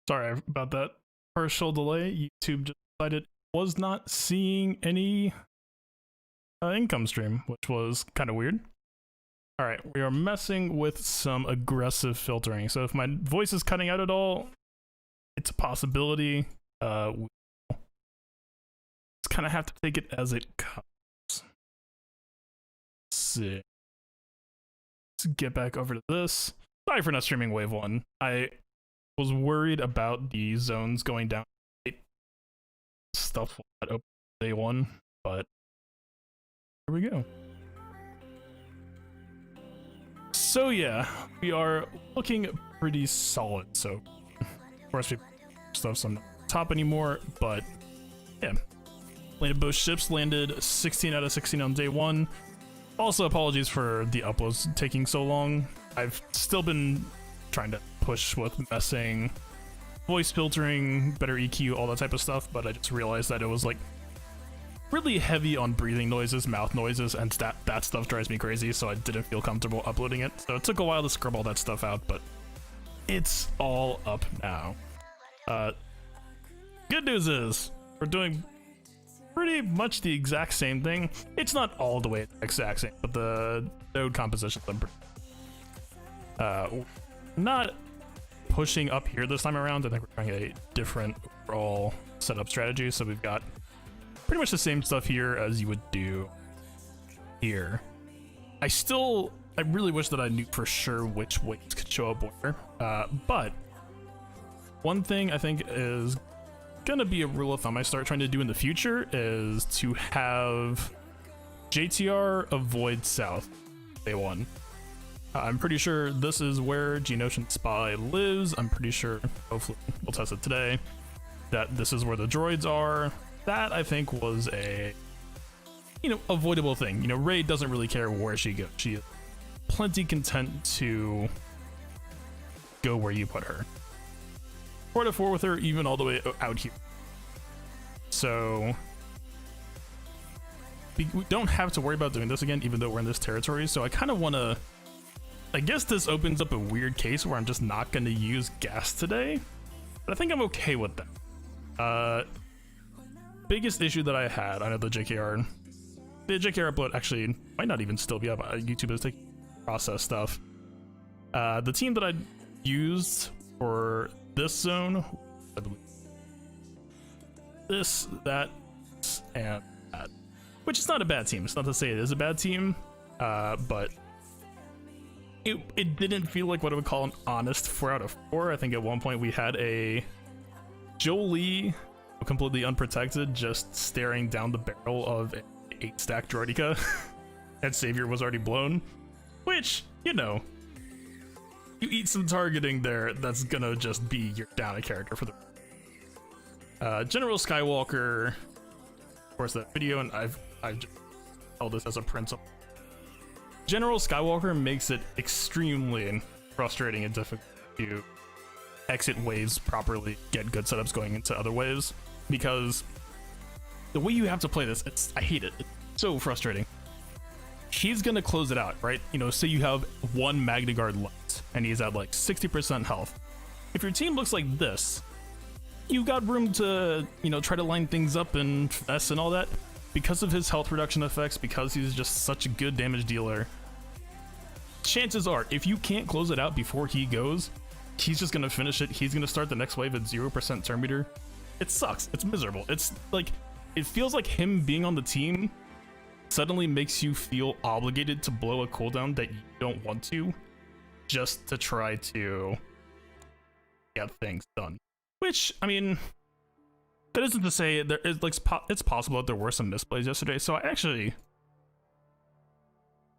Sorry about that partial delay. YouTube just decided it was not seeing any income stream, which was kind of weird. All right, we are messing with some aggressive filtering. So if my voice is cutting out at all, it's a possibility. We just kind of have to take it as it comes. Let's see. Let's get back over to this. Sorry for not streaming Wave 1. I was worried about the zones going down. Stuff not open day 1, but here we go. So yeah, we are looking pretty solid. So of course we stuff some top anymore, but yeah. Landed both ships, landed 16 out of 16 on day 1. Also apologies for the uploads taking so long. I've still been trying to push with messing, voice filtering, better EQ, all that type of stuff, but I just realized that it was like really heavy on breathing noises, mouth noises, and that stuff drives me crazy, so I didn't feel comfortable uploading it. So it took a while to scrub all that stuff out, but it's all up now. Good news is we're doing pretty much the exact same thing. It's not all the way the exact same, but the node compositions are not pushing up here this time around. I think we're trying a different overall setup strategy. So we've got pretty much the same stuff here as you would do here. I really wish that I knew for sure which waves could show up where. But one thing I think is gonna be a rule of thumb I start trying to do in the future is to have JTR avoid South day 1. I'm pretty sure this is where Geonosian Spy lives. I'm pretty sure, hopefully we'll test it today, that this is where the droids are. That I think was a, avoidable thing. Rey doesn't really care where she goes. She is plenty content to go where you put her. 4-4 with her, even all the way out here. So we don't have to worry about doing this again, even though we're in this territory. So I kind of want to, I guess this opens up a weird case where I'm just not going to use gas today, but I think I'm okay with that. Biggest issue that I had, I know the JKR upload actually might not even still be up. YouTube is taking process stuff. The team that I used for this zone, I believe this, that, and that, which is not a bad team. It's not to say it is a bad team, but it didn't feel like what I would call an honest 4 out of 4. I think at one point we had a Jolie completely unprotected, just staring down the barrel of an 8-stack droideka, and Savior was already blown, which, you eat some targeting there, that's gonna just be your down a character for the General Skywalker. Of course, that video, and I've just held this as a principle. General Skywalker makes it extremely frustrating and difficult to exit waves properly, get good setups going into other waves, because the way you have to play this, I hate it. It's so frustrating. He's gonna close it out, right? Say you have one Magna Guard left and he's at like 60% health. If your team looks like this, you got room to, try to line things up and finesse and all that. Because of his health reduction effects, because he's just such a good damage dealer, chances are, if you can't close it out before he goes, he's just gonna finish it. He's gonna start the next wave at 0% turn meter. It sucks. It's miserable. It's like, it feels like him being on the team suddenly makes you feel obligated to blow a cooldown that you don't want to, just to try to get things done. Which, I mean, that isn't to say there is like it's possible that there were some misplays yesterday. So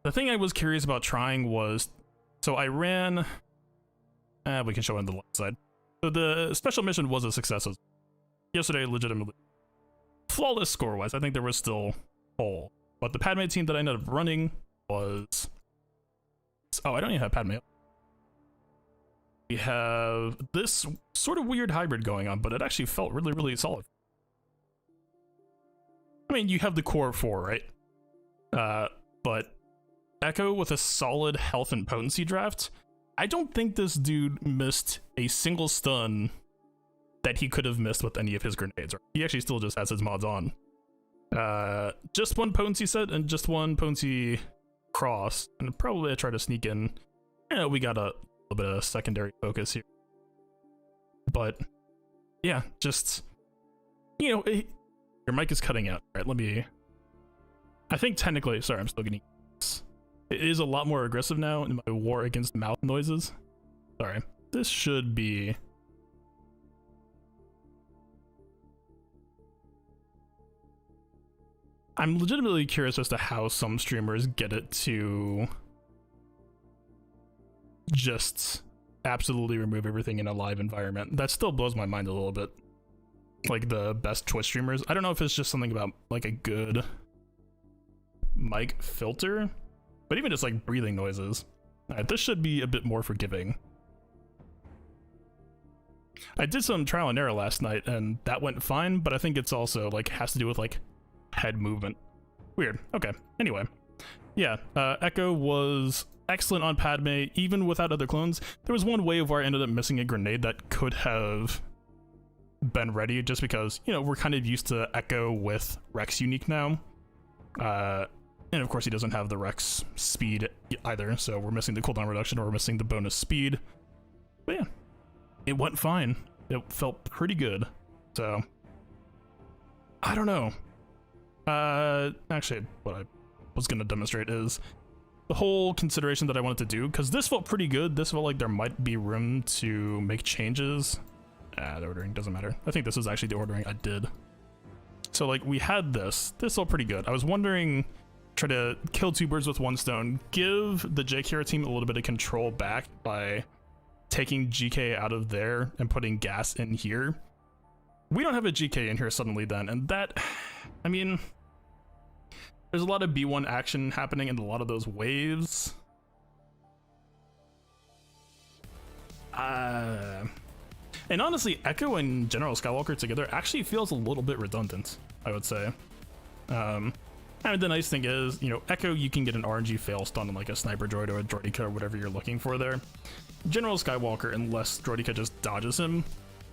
the thing I was curious about trying was, so I ran, we can show it on the left side. So the special mission was a success yesterday, legitimately flawless score wise. I think there was still hole, but the Padme team that I ended up running was, oh, I don't even have Padme up. We have this sort of weird hybrid going on, but it actually felt really, really solid. I mean, you have the core 4, right? But Echo with a solid health and potency draft. I don't think this dude missed a single stun that he could have missed with any of his grenades. He actually still just has his mods on. Just one potency set and just one potency cross, and probably I try to sneak in. We got a little bit of secondary focus here, but yeah, just your mic is cutting out. All right, I think technically, sorry, I'm still getting this. It is a lot more aggressive now in my war against mouth noises. Sorry, this should be. I'm legitimately curious as to how some streamers get it to just absolutely remove everything in a live environment. That still blows my mind a little bit. Like the best Twitch streamers. I don't know if it's just something about like a good mic filter, but even just like breathing noises. This should be a bit more forgiving. I did some trial and error last night and that went fine, but I think it's also like has to do with like head movement. Weird. Okay. Anyway. Yeah, Echo was excellent on Padme, even without other clones. There was one wave where I ended up missing a grenade that could have been ready, just because, we're kind of used to Echo with Rex unique now. And of course he doesn't have the Rex speed either, so we're missing the cooldown reduction or we're missing the bonus speed. But yeah, it went fine. It felt pretty good. So, I don't know. Actually, what I was going to demonstrate is the whole consideration that I wanted to do, because this felt pretty good. This felt like there might be room to make changes. The ordering doesn't matter. I think this is actually the ordering I did. So like we had this felt pretty good. I was wondering, try to kill two birds with one stone, give the JKR team a little bit of control back by taking GK out of there and putting gas in here. We don't have a GK in here suddenly then, and that, I mean, there's a lot of B1 action happening in a lot of those waves. And honestly, Echo and General Skywalker together actually feels a little bit redundant, I would say. I mean, the nice thing is, Echo, you can get an RNG fail stun on like a sniper droid or a droideka or whatever you're looking for there. General Skywalker, unless droideka just dodges him,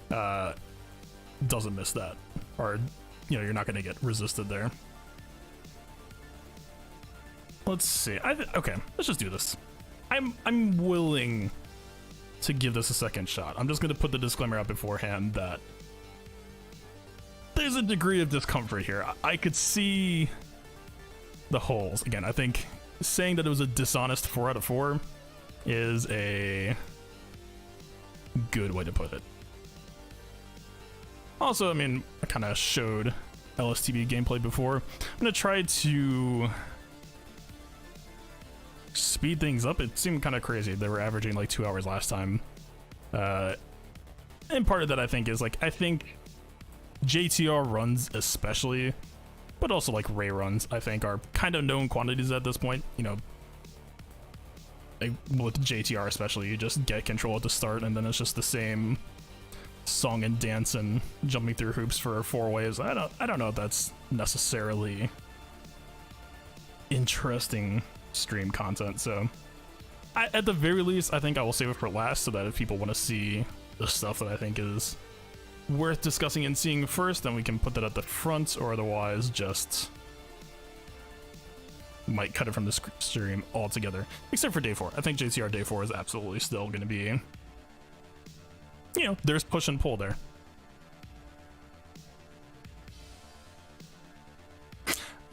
doesn't miss that. Or, you're not going to get resisted there. Let's see. Okay, let's just do this. I'm willing to give this a second shot. I'm just going to put the disclaimer out beforehand that there's a degree of discomfort here. I could see the holes. Again, I think saying that it was a dishonest 4 out of 4 is a good way to put it. Also, I mean, I kind of showed LSTB gameplay before. I'm going to try to speed things up. It seemed kind of crazy. They were averaging like 2 hours last time. And part of that I think is like, I think JTR runs especially, but also like Rey runs, I think are kind of known quantities at this point. Like with JTR especially, you just get control at the start and then it's just the same song and dance and jumping through hoops for 4 waves. I don't know if that's necessarily interesting stream content, so at the very least I think I will save it for last, so that if people want to see the stuff that I think is worth discussing and seeing first, then we can put that at the front, or otherwise just might cut it from the stream altogether, except for day 4. I think JTR day 4 is absolutely still going to be, there's push and pull there.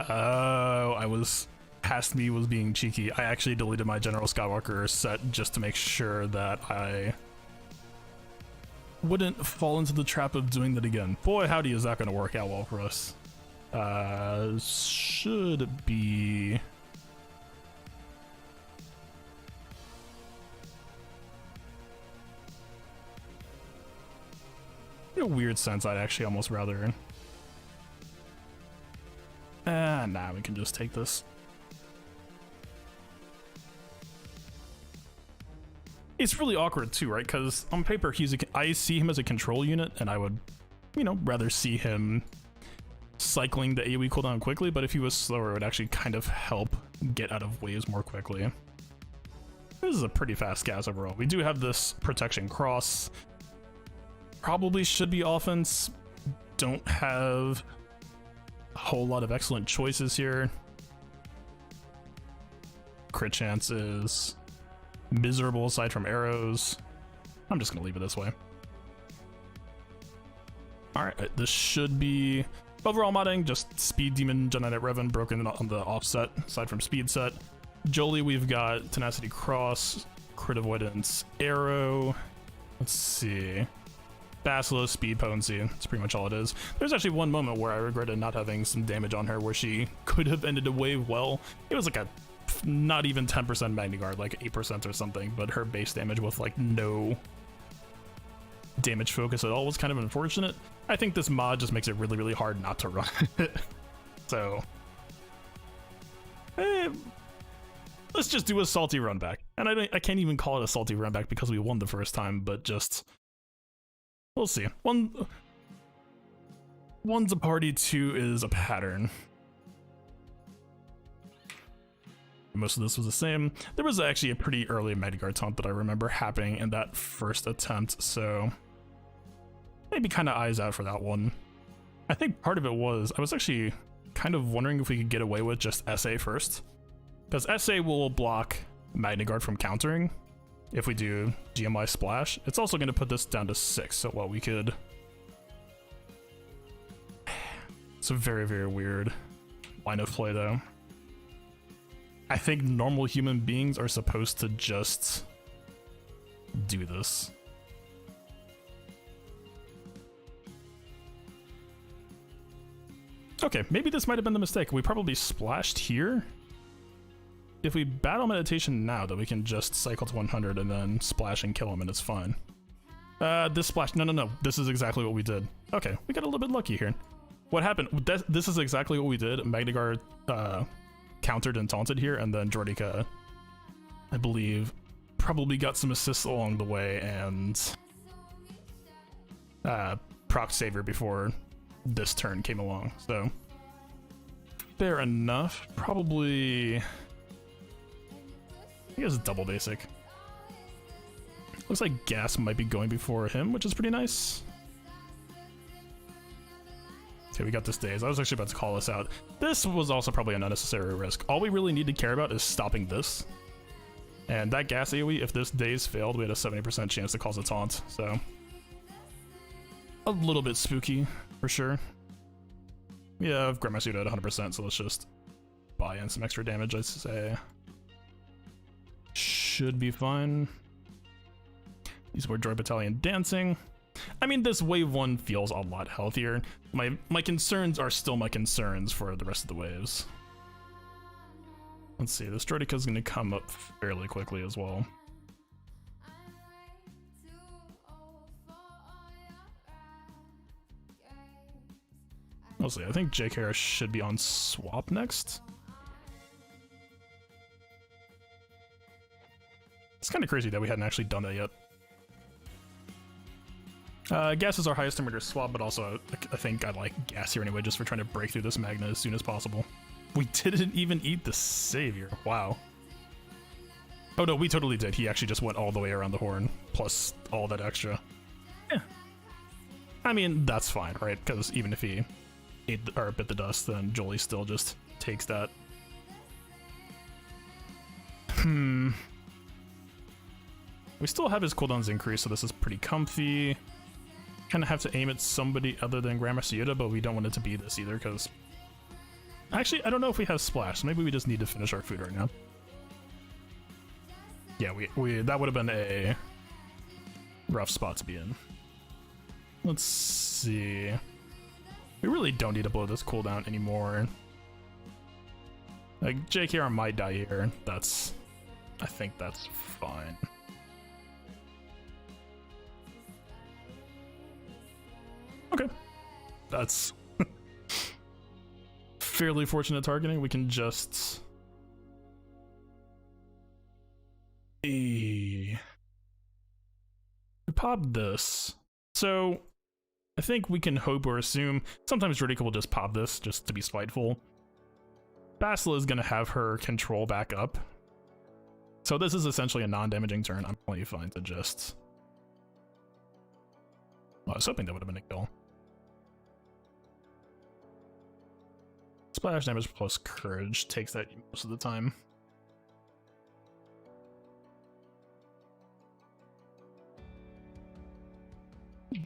Oh, past me was being cheeky. I actually deleted my General Skywalker set just to make sure that I wouldn't fall into the trap of doing that again. Boy, howdy, is that going to work out well for us. Should be... in a weird sense, I'd actually almost rather... nah, we can just take this. It's really awkward too, right? Because on paper, I see him as a control unit, and I would, rather see him cycling the AoE cooldown quickly, but if he was slower, it would actually kind of help get out of waves more quickly. This is a pretty fast gas overall. We do have this protection cross. probably should be offense. Don't have a whole lot of excellent choices here. Crit chance is miserable aside from arrows. I'm just gonna leave it this way. Alright, this should be overall modding, just speed demon, Jedi Knight Revan broken on the offset, aside from speed set. Jolie, we've got tenacity cross, crit avoidance, arrow. Let's see. Basilisk, speed potency. That's pretty much all it is. There's actually one moment where I regretted not having some damage on her where she could have ended a wave well. It was like a not even 10% Magna Guard, like 8% or something, but her base damage with like no damage focus at all was kind of unfortunate. I think this mod just makes it really, really hard not to run it. So, let's just do a salty run back. And I can't even call it a salty run back because we won the first time, but just, we'll see. One's a party, two is a pattern. Most of this was the same. There was actually a pretty early Magna Guard taunt that I remember happening in that first attempt, so maybe kind of eyes out for that one. I think part of it was, I was actually kind of wondering if we could get away with just SA first, because SA will block Magna Guard from countering if we do GMI Splash. It's also going to put this down to 6, so what we could... It's a very, very weird line of play though. I think normal human beings are supposed to just do this. Okay, maybe this might have been the mistake. We probably splashed here. If we battle meditation now, then we can just cycle to 100 and then splash and kill him and it's fine. This splash, no. This is exactly what we did. Okay, we got a little bit lucky here. What happened? This is exactly what we did. Magna Guard, countered and taunted here, and then Jordica, I believe, probably got some assists along the way and proc saver before this turn came along, so fair enough. Probably, I guess double basic. Looks like gas might be going before him, which is pretty nice. Okay, we got this daze. I was actually about to call this out. This was also probably an unnecessary risk. All we really need to care about is stopping this. And that gas AoE, if this daze failed, we had a 70% chance to cause a taunt, so a little bit spooky, for sure. Yeah, I've grabbed my suit at 100%, so let's just buy in some extra damage, I'd say. Should be fine. Use more Droid Battalion dancing. I mean, this wave 1 feels a lot healthier. My concerns are still my concerns for the rest of the waves. Let's see, this Droidica is going to come up fairly quickly as well. We'll see, I think JKR should be on swap next. It's kind of crazy that we hadn't actually done that yet. Gas is our highest emitter swap, but also I think I like gas here anyway, just for trying to break through this Magna as soon as possible. We didn't even eat the savior. Wow. Oh no, we totally did. He actually just went all the way around the horn, plus all that extra. Yeah. I mean, that's fine, right? Because even if he ate or bit the dust, then Jolie still just takes that. We still have his cooldowns increased, so this is pretty comfy. Kind of have to aim at somebody other than Grandmaster Yoda, but we don't want it to be this either, because... Actually, I don't know if we have Splash, so maybe we just need to finish our food right now. Yeah, we that would have been a rough spot to be in. Let's see... We really don't need to blow this cooldown anymore. Like, JKR might die here. I think that's fine. Okay, that's fairly fortunate targeting. We can just pop this. So I think we can hope or assume sometimes Jordica will just pop this just to be spiteful. Basila is going to have her control back up. So this is essentially a non-damaging turn. I'm completely fine to just I was hoping that would have been a kill. Splash damage plus courage takes that most of the time.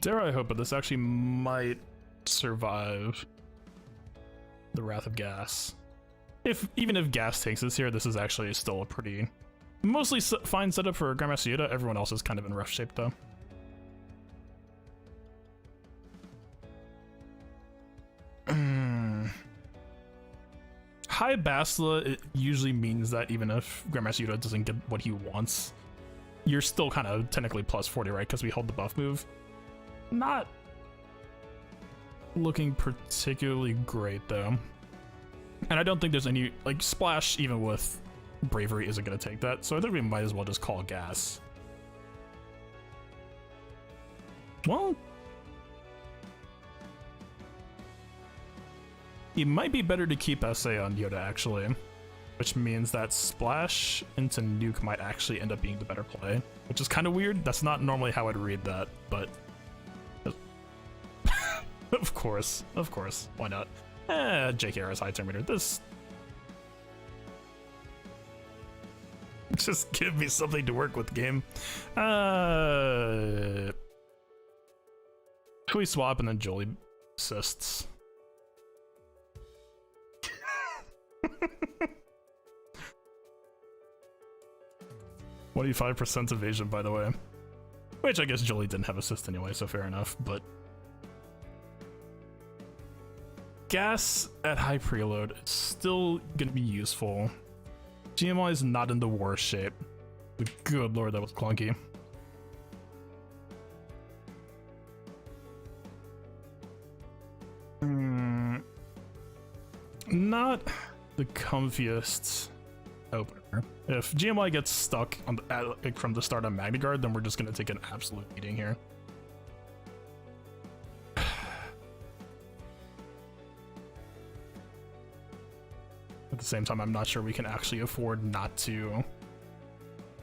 Dare I hope, but this actually might survive the Wrath of Gas. Even if Gas takes this here, this is actually still a pretty mostly fine setup for Grandmaster Yoda. Everyone else is kind of in rough shape though. High Bastila, it usually means that even if Grandmaster Yoda doesn't get what he wants, you're still kind of technically plus 40, right? Because we hold the buff move. Not looking particularly great though. And I don't think there's any, like, Splash even with Bravery isn't going to take that, so I think we might as well just call Gas. Well, it might be better to keep SA on Yoda actually, which means that Splash into Nuke might actually end up being the better play, which is kind of weird. That's not normally how I'd read that, but of course, why not? JKR is high turn meter. This just give me something to work with, game. We swap and then Jolie assists. 25% evasion, by the way. Which I guess Jolie didn't have assist anyway, so fair enough, but Gas at high preload is still gonna be useful. GMI is not in the worst shape. Good lord, that was clunky. Not the comfiest opener. If GMI gets stuck on the, from the start on Magna Guard, then we're just gonna take an absolute beating here. At the same time, I'm not sure we can actually afford not to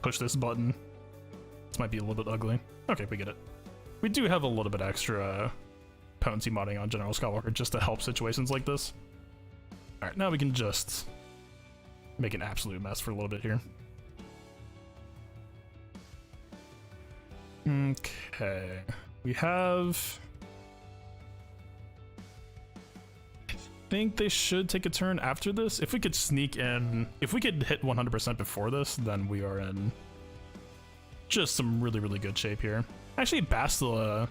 push this button. This might be a little bit ugly. Okay, we get it. We do have a little bit extra potency modding on General Skywalker just to help situations like this. Alright, now we can just make an absolute mess for a little bit here. Okay, we have... I think they should take a turn after this. If we could sneak in, if we could hit 100% before this, then we are in just some really, really good shape here. Actually, Bastila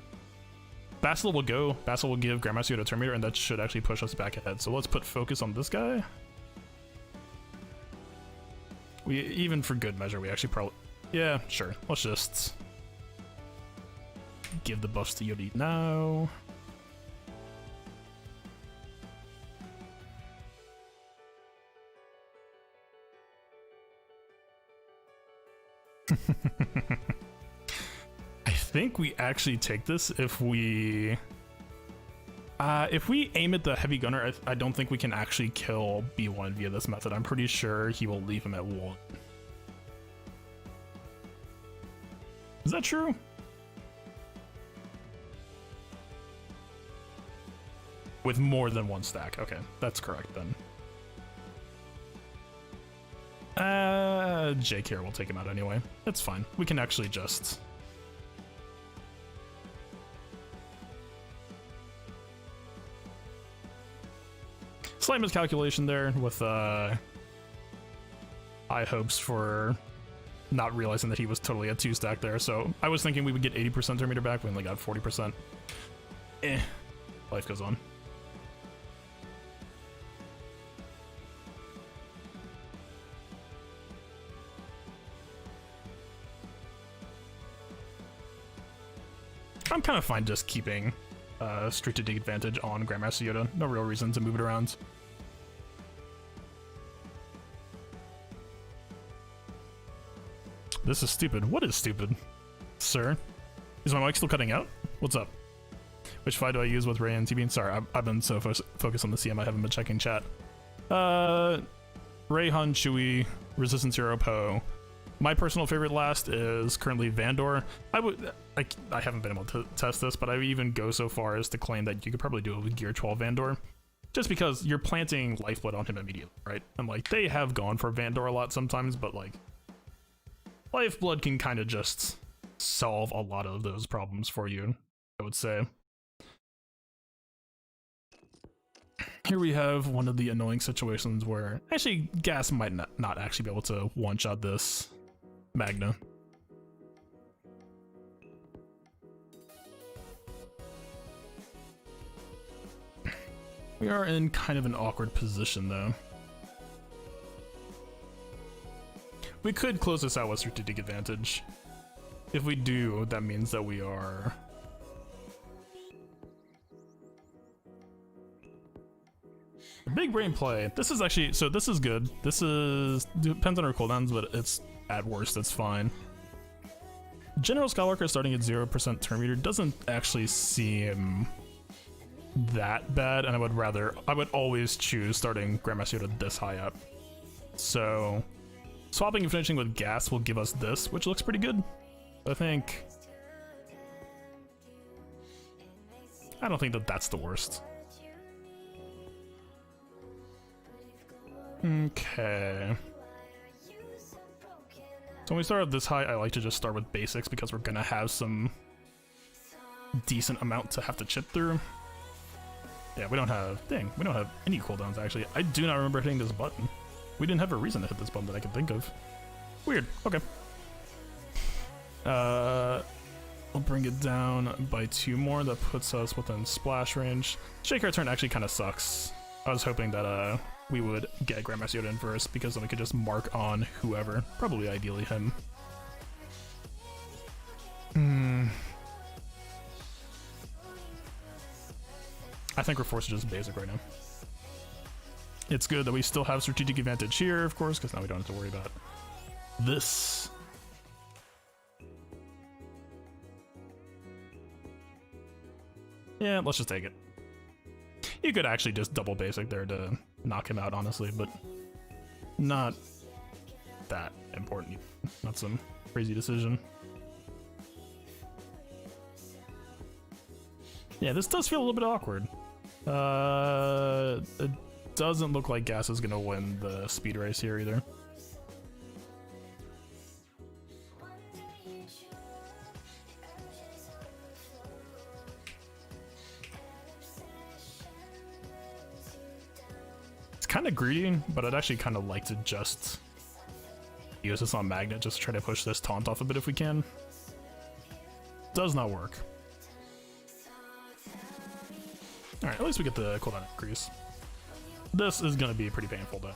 will go. Bastila will give Grandmaster Yoda a turn meter, and that should actually push us back ahead. So let's put focus on this guy. We, even for good measure, we actually probably, yeah, sure. Let's just give the buffs to Yoda now. I think we actually take this if we aim at the heavy gunner. I don't think we can actually kill B1 via this method. I'm pretty sure he will leave him at 1. Is that true? With more than 1 stack. Okay, that's correct then. JKR will take him out anyway. That's fine. We can actually just... Slight miscalculation there with high hopes for not realizing that he was totally a 2 stack there. So I was thinking we would get 80% turn meter back. We only got 40%. Life goes on. I'm kind of fine just keeping strategic advantage on Grandmaster Yoda. No real reason to move it around. This is stupid. What is stupid? Sir? Is my mic still cutting out? What's up? Which fight do I use with Rey and TB? Sorry, I've been so focused on the CM, I haven't been checking chat. Rey, Han, Chewie, Resistance Hero, Poe. My personal favorite last is currently Vandor. I haven't been able to test this, but I would even go so far as to claim that you could probably do it with Gear 12 Vandor, just because you're planting Lifeblood on him immediately, right? And like they have gone for Vandor a lot sometimes, but like Lifeblood can kind of just solve a lot of those problems for you, I would say. Here we have one of the annoying situations where actually Gas might not actually be able to one-shot this Magna. We are in kind of an awkward position though. We could close this out with strategic advantage. If we do, that means that we are... Big brain play. This is actually, so this is good. This is, depends on our cooldowns, but it's at worst, it's fine. General Skywalker starting at 0% turn meter doesn't actually seem that bad, and I would always choose starting Grandmaster Yoda this high up. So swapping and finishing with Gas will give us this, which looks pretty good. I don't think that that's the worst. Okay. So when we start at this high, I like to just start with basics because we're gonna have some decent amount to have to chip through. Yeah, we don't have any cooldowns actually. I do not remember hitting this button. We didn't have a reason to hit this button that I can think of. Weird, okay. We'll bring it down by 2 more. That puts us within splash range. JKR turn actually kind of sucks. I was hoping that we would get Grandmaster Yoda in first because then we could just mark on whoever. Probably ideally him. I think we're forced to just basic right now. It's good that we still have strategic advantage here, of course, because now we don't have to worry about this. Yeah, let's just take it. You could actually just double basic there to knock him out, honestly, but not that important. Not some crazy decision. Yeah, this does feel a little bit awkward. It doesn't look like Gas is gonna win the speed race here either. It's kind of greedy, but I'd actually kind of like to just use this on Magnet, just try to push this taunt off a bit if we can. Does not work. Alright, at least we get the cooldown increase. This is going to be pretty painful though.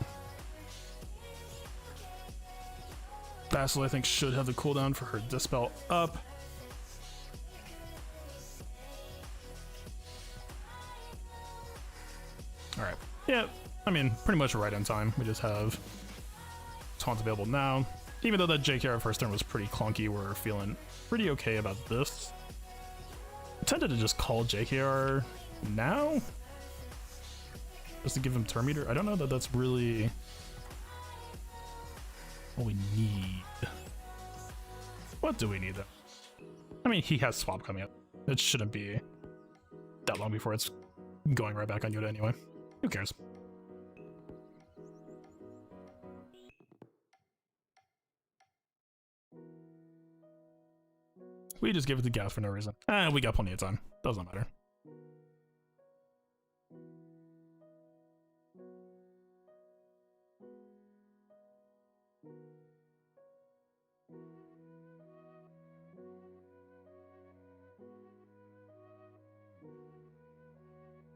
Vassal, I think, should have the cooldown for her Dispel up. Alright, yeah, I mean, pretty much right on time. We just have taunts available now. Even though that JKR first turn was pretty clunky, we're feeling pretty okay about this. I tended to just call JKR now just to give him turn meter. I don't know that that's really what we need. What do we need though? I mean, he has swap coming up. It shouldn't be that long before it's going right back on Yoda anyway. Who cares? We just give it to Gas for no reason. We got plenty of time. Doesn't matter.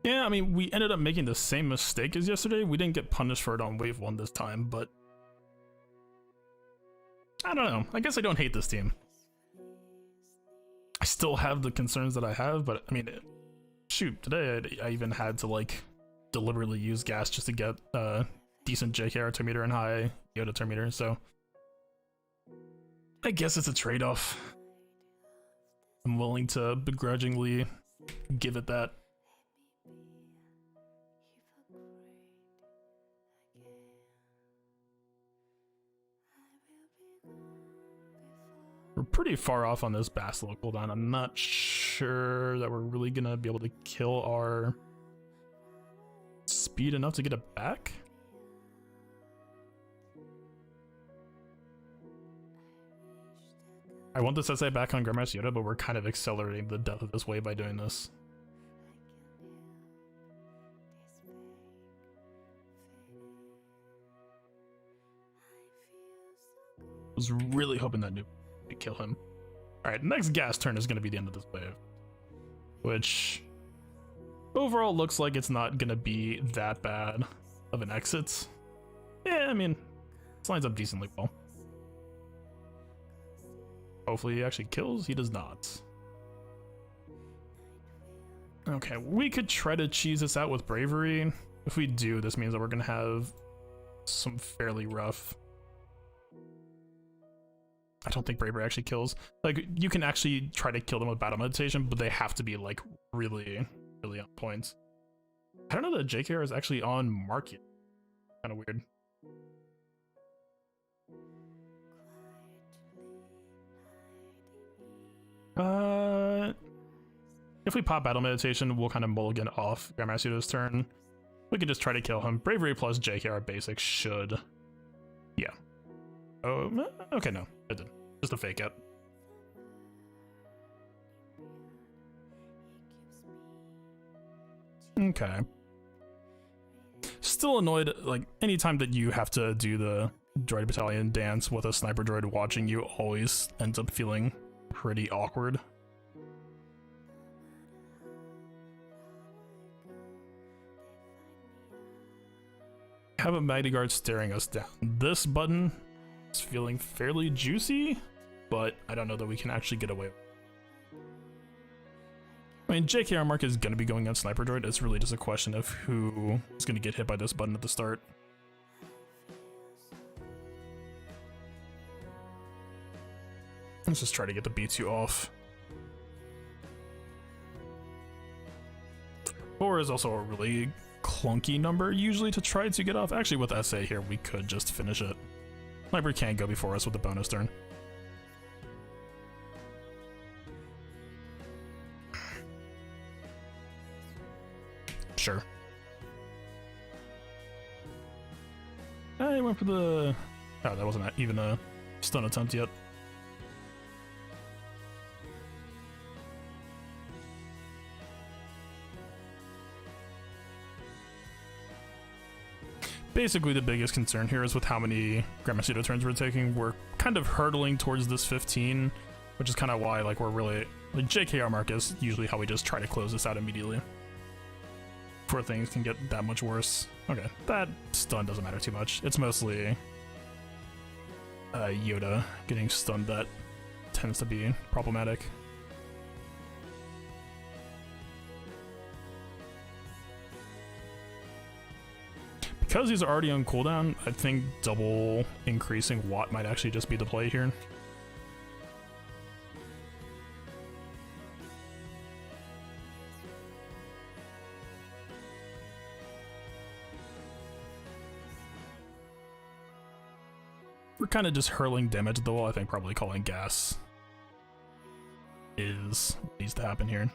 Yeah, I mean, we ended up making the same mistake as yesterday. We didn't get punished for it on wave 1 this time, but I don't know. I guess I don't hate this team. I still have the concerns that I have, but I mean, shoot, today I even had to like deliberately use Gas just to get decent JKR turn meter and high Yoda turn meter, so I guess it's a trade-off. I'm willing to begrudgingly give it that. We're pretty far off on this Bastila cooldown. I'm not sure that we're really gonna be able to kill our speed enough to get it back. I want this SA back on Grandmaster Yoda, but we're kind of accelerating the death of this wave by doing this. I was really hoping that noob could kill him. Alright, next gas turn is going to be the end of this wave. Which overall looks like it's not going to be that bad of an exit. Yeah, I mean, this lines up decently well. Hopefully he actually kills. He does not. Okay, we could try to cheese this out with bravery. If we do, this means that we're gonna have some fairly rough. I don't think bravery actually kills. Like, you can actually try to kill them with battle meditation, but they have to be like really on point. I don't know that JKR is actually on market. Kind of weird. If we pop battle meditation, we'll kind of mulligan off Grandmaster Yoda's turn. We can just try to kill him. Bravery plus JKR basic should. Yeah. Oh, okay, no, it didn't. Just a fake out. Okay. Still annoyed, like, anytime that you have to do the droid battalion dance with a sniper droid watching you always ends up feeling pretty awkward. Have a Mighty Guard staring us down. This button is feeling fairly juicy, but I don't know that we can actually get away with it. I mean, JKR Mark is going to be going on Sniper Droid. It's really just a question of who is going to get hit by this button at the start. Let's just try to get the B2 off. 4 is also a really clunky number usually to try to get off. Actually, with SA here, we could just finish it. Sniper can't go before us with the bonus turn. Sure. I went for the... Oh, that wasn't even a stun attempt yet. Basically, the biggest concern here is with how many Grandmaster Yoda turns we're taking. We're kind of hurtling towards this 15, which is kind of why, like, we're really... Like, JKR Mark is usually how we just try to close this out immediately. Before things can get that much worse. Okay, that stun doesn't matter too much. It's mostly Yoda getting stunned that tends to be problematic. Because these are already on cooldown, I think double increasing Watt might actually just be the play here. We're kind of just hurling damage at the wall. I think probably calling gas is what needs to happen here.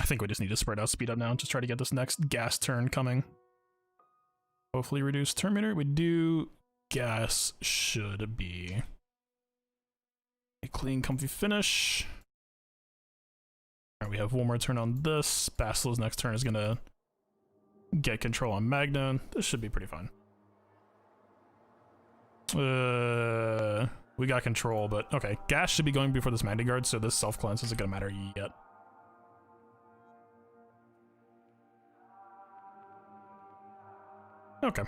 I think we just need to spread out speed up now and just try to get this next gas turn coming. Hopefully reduce turn meter. We do. Gas should be a clean, comfy finish. All right, we have one more turn on this. Bastila's next turn is gonna get control on Magna. This should be pretty fine. We got control, but okay. Gas should be going before this Magna Guard, so this self-cleanse isn't gonna matter yet. Okay.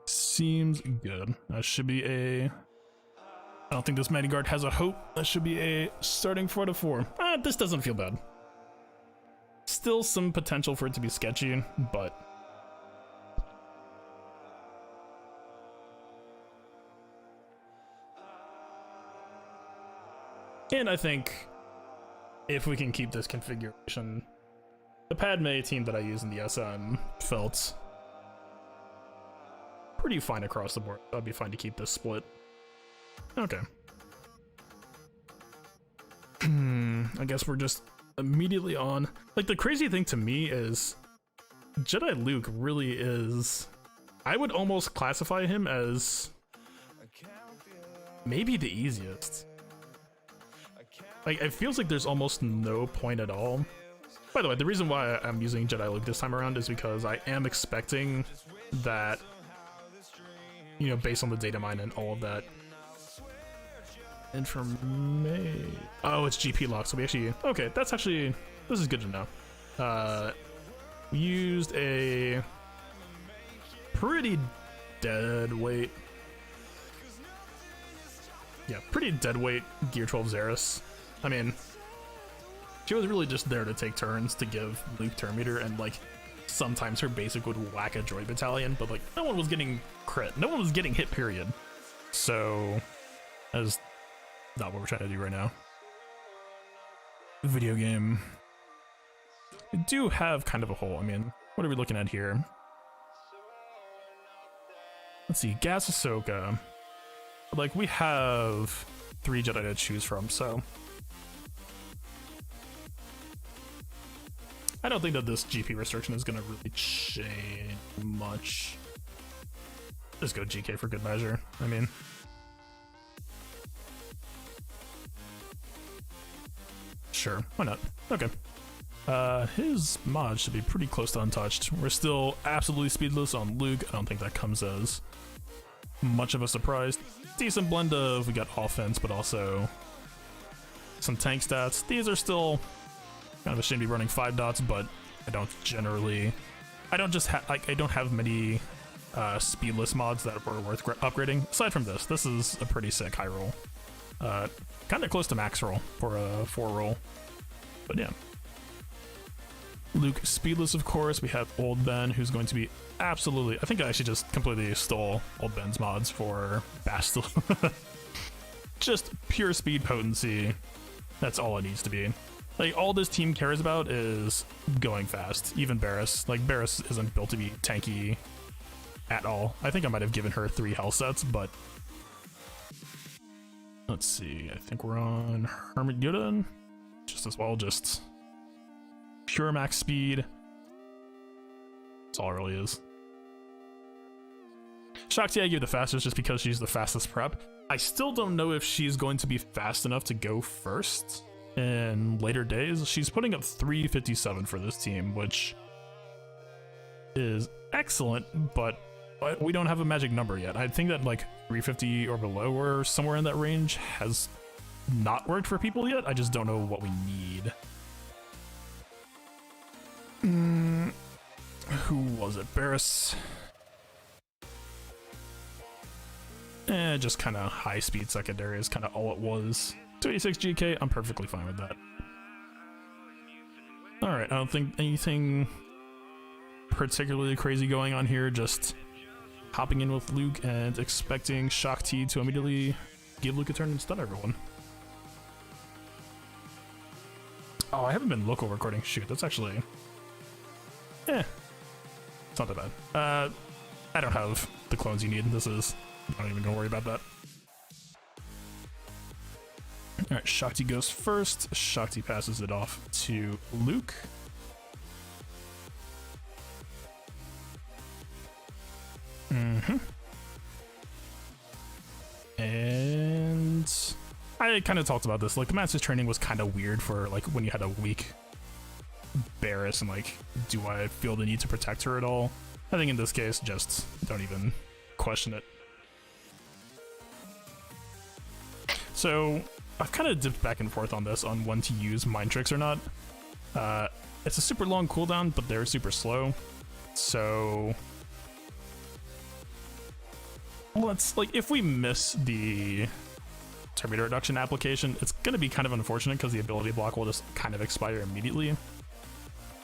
Seems good. That should be a... I don't think this Mighty Guard has a hope. That should be a starting 4 to 4. This doesn't feel bad. Still some potential for it to be sketchy, but... And I think if we can keep this configuration. The Padme team that I use in the SM felt pretty fine across the board. That'd be fine to keep this split. Okay. I guess we're just immediately on. Like, the crazy thing to me is Jedi Luke really is, I would almost classify him as maybe the easiest. Like, it feels like there's almost no point at all. By the way, the reason why I'm using Jedi Luke this time around is because I am expecting that, you know, based on the data mine and all of that information. Oh, it's GP lock, so we actually, okay, that's actually, this is good to know. We used a pretty dead weight, yeah, pretty dead weight Gear 12 Xeris. I mean, she was really just there to take turns to give Luke turn meter, and like sometimes her basic would whack a droid battalion, but like no one was getting crit, no one was getting hit, period. So that is not what we're trying to do right now. Video game. We do have kind of a hole. I mean, what are we looking at here? Let's see, Gas Ahsoka. Like, we have 3 Jedi to choose from, so I don't think that this GP restriction is gonna really change much. Just go GK for good measure. I mean, sure, why not? Okay. His mod should be pretty close to untouched. We're still absolutely speedless on Luke. I don't think that comes as much of a surprise. Decent blend of, we got offense, but also some tank stats. These are still kind of a shame to be running 5 dots, but I don't generally, I don't have many speedless mods that were worth upgrading. Aside from this is a pretty sick high roll. Kind of close to max roll for a 4 roll, but yeah. Luke speedless, of course. We have Old Ben, who's going to be absolutely, I think I actually just completely stole Old Ben's mods for Bastille. Just pure speed potency. That's all it needs to be. Like, all this team cares about is going fast. Even Barriss. Like, Barriss isn't built to be tanky at all. I think I might have given her 3 health sets, but let's see. I think we're on Hermit Yoda just as well. Just pure max speed. That's all it really is. Shakti I give the fastest just because she's the fastest prep. I still don't know if she's going to be fast enough to go first in later days. She's putting up 357 for this team, which is excellent, but we don't have a magic number yet. I think that like 350 or below or somewhere in that range has not worked for people yet. I just don't know what we need. Who was it? Barriss. Just kind of high speed secondary is kind of all it was. 286 GK, I'm perfectly fine with that. Alright, I don't think anything particularly crazy going on here, just hopping in with Luke and expecting Shakti to immediately give Luke a turn and stun everyone. Oh, I haven't been local recording. Shoot, that's actually... it's not that bad. I don't have the clones you need. This is... I'm not even gonna worry about that. Alright, Shakti goes first. Shakti passes it off to Luke. And I kind of talked about this. Like, the Master's training was kind of weird for like when you had a weak Barriss and like, do I feel the need to protect her at all? I think in this case, just don't even question it. So I've kind of dipped back and forth on this, on when to use mind tricks or not. It's a super long cooldown, but they're super slow. So let's, like, if we miss the turn reduction application, it's going to be kind of unfortunate because the ability block will just kind of expire immediately.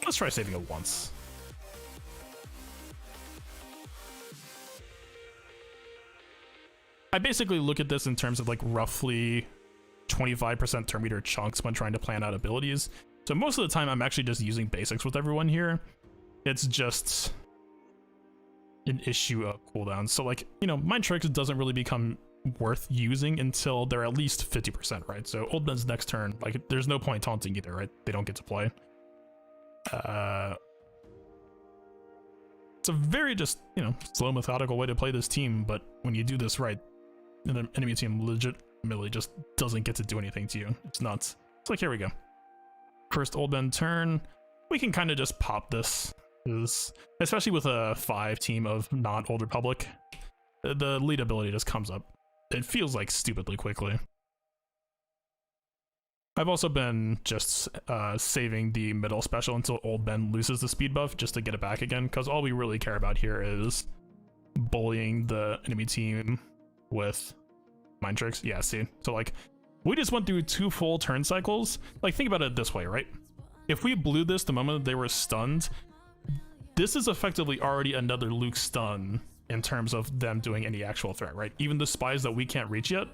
Let's try saving it once. I basically look at this in terms of like roughly 25% turn meter chunks when trying to plan out abilities. So most of the time I'm actually just using basics with everyone here. It's just an issue of cooldowns. So like, you know, Mind Tricks doesn't really become worth using until they're at least 50%, right? So Old Ben's next turn, like there's no point taunting either, right? They don't get to play. It's a very just, you know, slow, methodical way to play this team, but when you do this right, the enemy team legitimately just doesn't get to do anything to you. It's nuts. It's like, here we go. First Old Ben turn, we can kind of just pop this, especially with a 5 team of not Old Republic, the lead ability just comes up. It feels like stupidly quickly. I've also been just saving the middle special until Old Ben loses the speed buff just to get it back again, because all we really care about here is bullying the enemy team with Mind Tricks. Yeah, see? So like, we just went through 2 full turn cycles. Like, think about it this way, right? If we blew this the moment they were stunned, this is effectively already another Luke stun in terms of them doing any actual threat, right? Even the spies that we can't reach yet,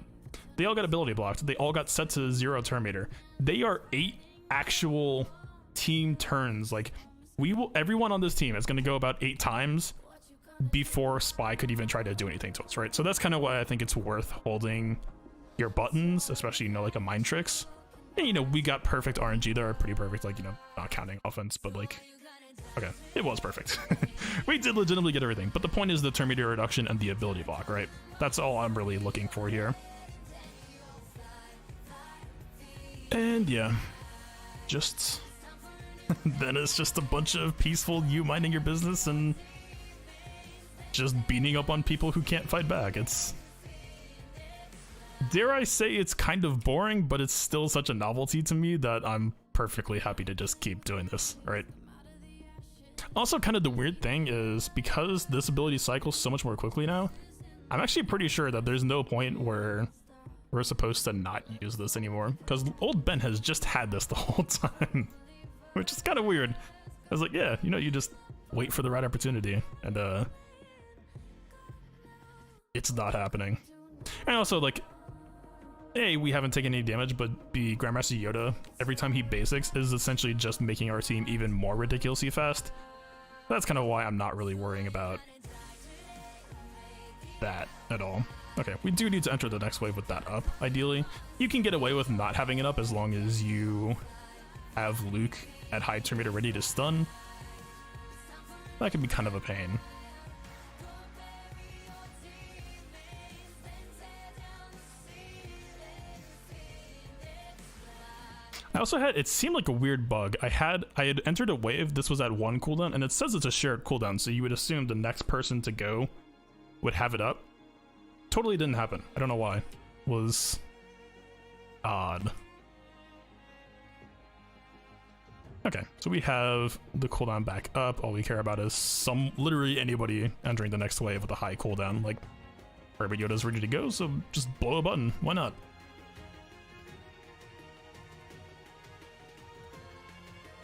they all got ability blocked. They all got set to 0 turn meter. They are 8 actual team turns. Like, everyone on this team is going to go about 8 times before Spy could even try to do anything to us, right? So that's kind of why I think it's worth holding your buttons, especially, you know, like a Mind Tricks. And, you know, we got perfect RNG there, pretty perfect, like, you know, not counting offense, but like, okay, it was perfect. We did legitimately get everything, but the point is the turn meter reduction and the ability block, right? That's all I'm really looking for here. And yeah, just then it's just a bunch of peaceful you minding your business and just beating up on people who can't fight back. It's, dare I say, it's kind of boring, but it's still such a novelty to me that I'm perfectly happy to just keep doing this, right? Also, kind of the weird thing is, because this ability cycles so much more quickly now, I'm actually pretty sure that there's no point where we're supposed to not use this anymore, because Old Ben has just had this the whole time, which is kind of weird. I was like, yeah, you know, you just wait for the right opportunity, and it's not happening. And also, like, A, we haven't taken any damage, but B, Grandmaster Yoda, every time he basics, is essentially just making our team even more ridiculously fast. That's kind of why I'm not really worrying about that at all. Okay, we do need to enter the next wave with that up, ideally. You can get away with not having it up as long as you have Luke at high turn meter ready to stun. That can be kind of a pain. I also had, it seemed like a weird bug. I had entered a wave, this was at 1 cooldown, and it says it's a shared cooldown, so you would assume the next person to go would have it up. Totally didn't happen. I don't know why. It was odd. Okay, so we have the cooldown back up. All we care about is literally anybody entering the next wave with a high cooldown. Like, Rabbit Yoda's ready to go, so just blow a button. Why not?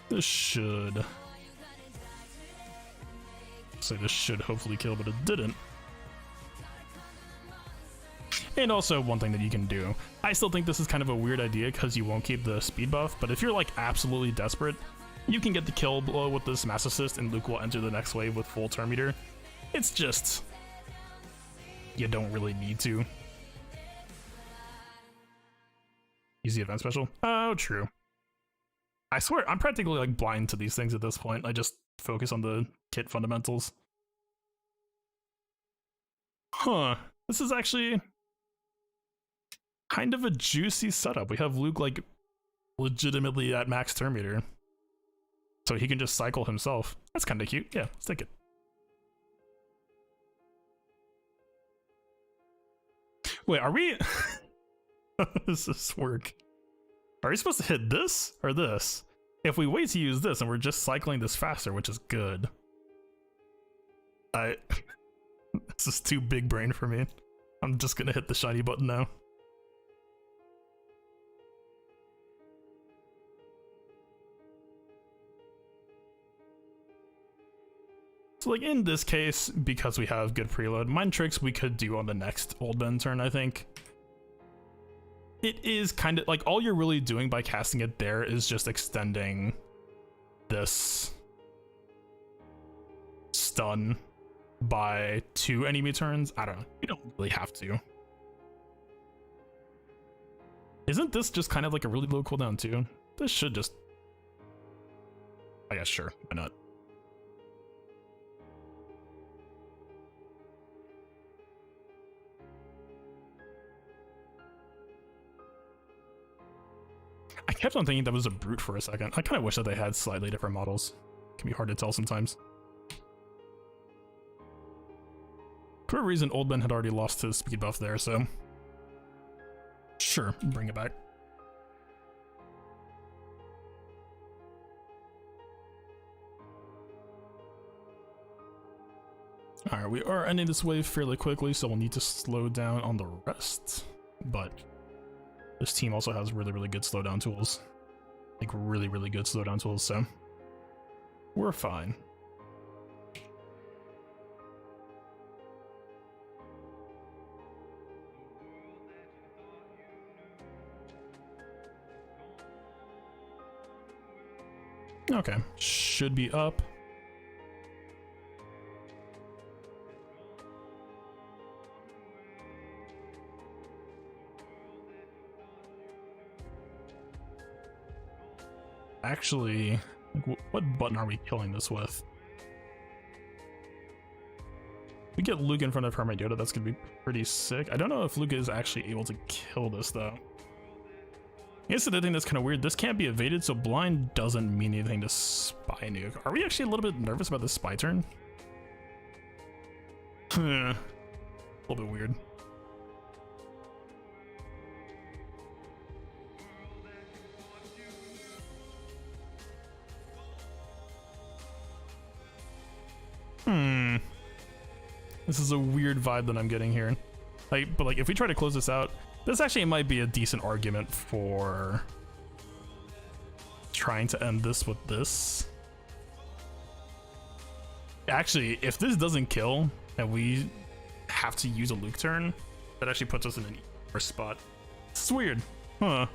This should... say this should hopefully kill, but it didn't. And also, one thing that you can do, I still think this is kind of a weird idea because you won't keep the speed buff, but if you're like absolutely desperate, you can get the kill blow with this mass assist and Luke will enter the next wave with full turn meter. It's just, you don't really need to. Use the event special? Oh, true. I swear, I'm practically like blind to these things at this point. I just focus on the kit fundamentals. Huh. This is actually kind of a juicy setup. We have Luke like legitimately at max turn meter, so he can just cycle himself. That's kind of cute. Yeah, let's take it. Wait, are we... How does this work? Are we supposed to hit this or this? If we wait to use this and we're just cycling this faster, which is good. This is too big brain for me. I'm just gonna hit the shiny button now. So like in this case, because we have good preload, Mind Tricks we could do on the next Old Ben turn, I think. it is kind of like all you're really doing by casting it there is just extending this stun by 2 enemy turns. I don't know. You don't really have to. Isn't this just kind of like a really low cooldown too? This should just... I guess sure, why not? I kept on thinking that was a brute for a second. I kind of wish that they had slightly different models. It can be hard to tell sometimes. For a reason, Old Ben had already lost his speed buff there, so... Sure, bring it back. Alright, we are ending this wave fairly quickly, so we'll need to slow down on the rest. But this team also has really, really good slowdown tools. Like, really, really good slowdown tools, so we're fine. Okay, should be up. Actually, what button are we killing this with? We get Luke in front of Hermit Yoda, that's gonna be pretty sick. I don't know if Luke is actually able to kill this though. I guess the other thing that's kind of weird, this can't be evaded, so blind doesn't mean anything to spy nuke. Are we actually a little bit nervous about this spy turn? A little bit weird. This is a weird vibe that I'm getting here. Like, but like, if we try to close this out, this actually might be a decent argument for trying to end this with this. Actually, if this doesn't kill and we have to use a Luke turn, that actually puts us in an worse spot. It's weird, huh?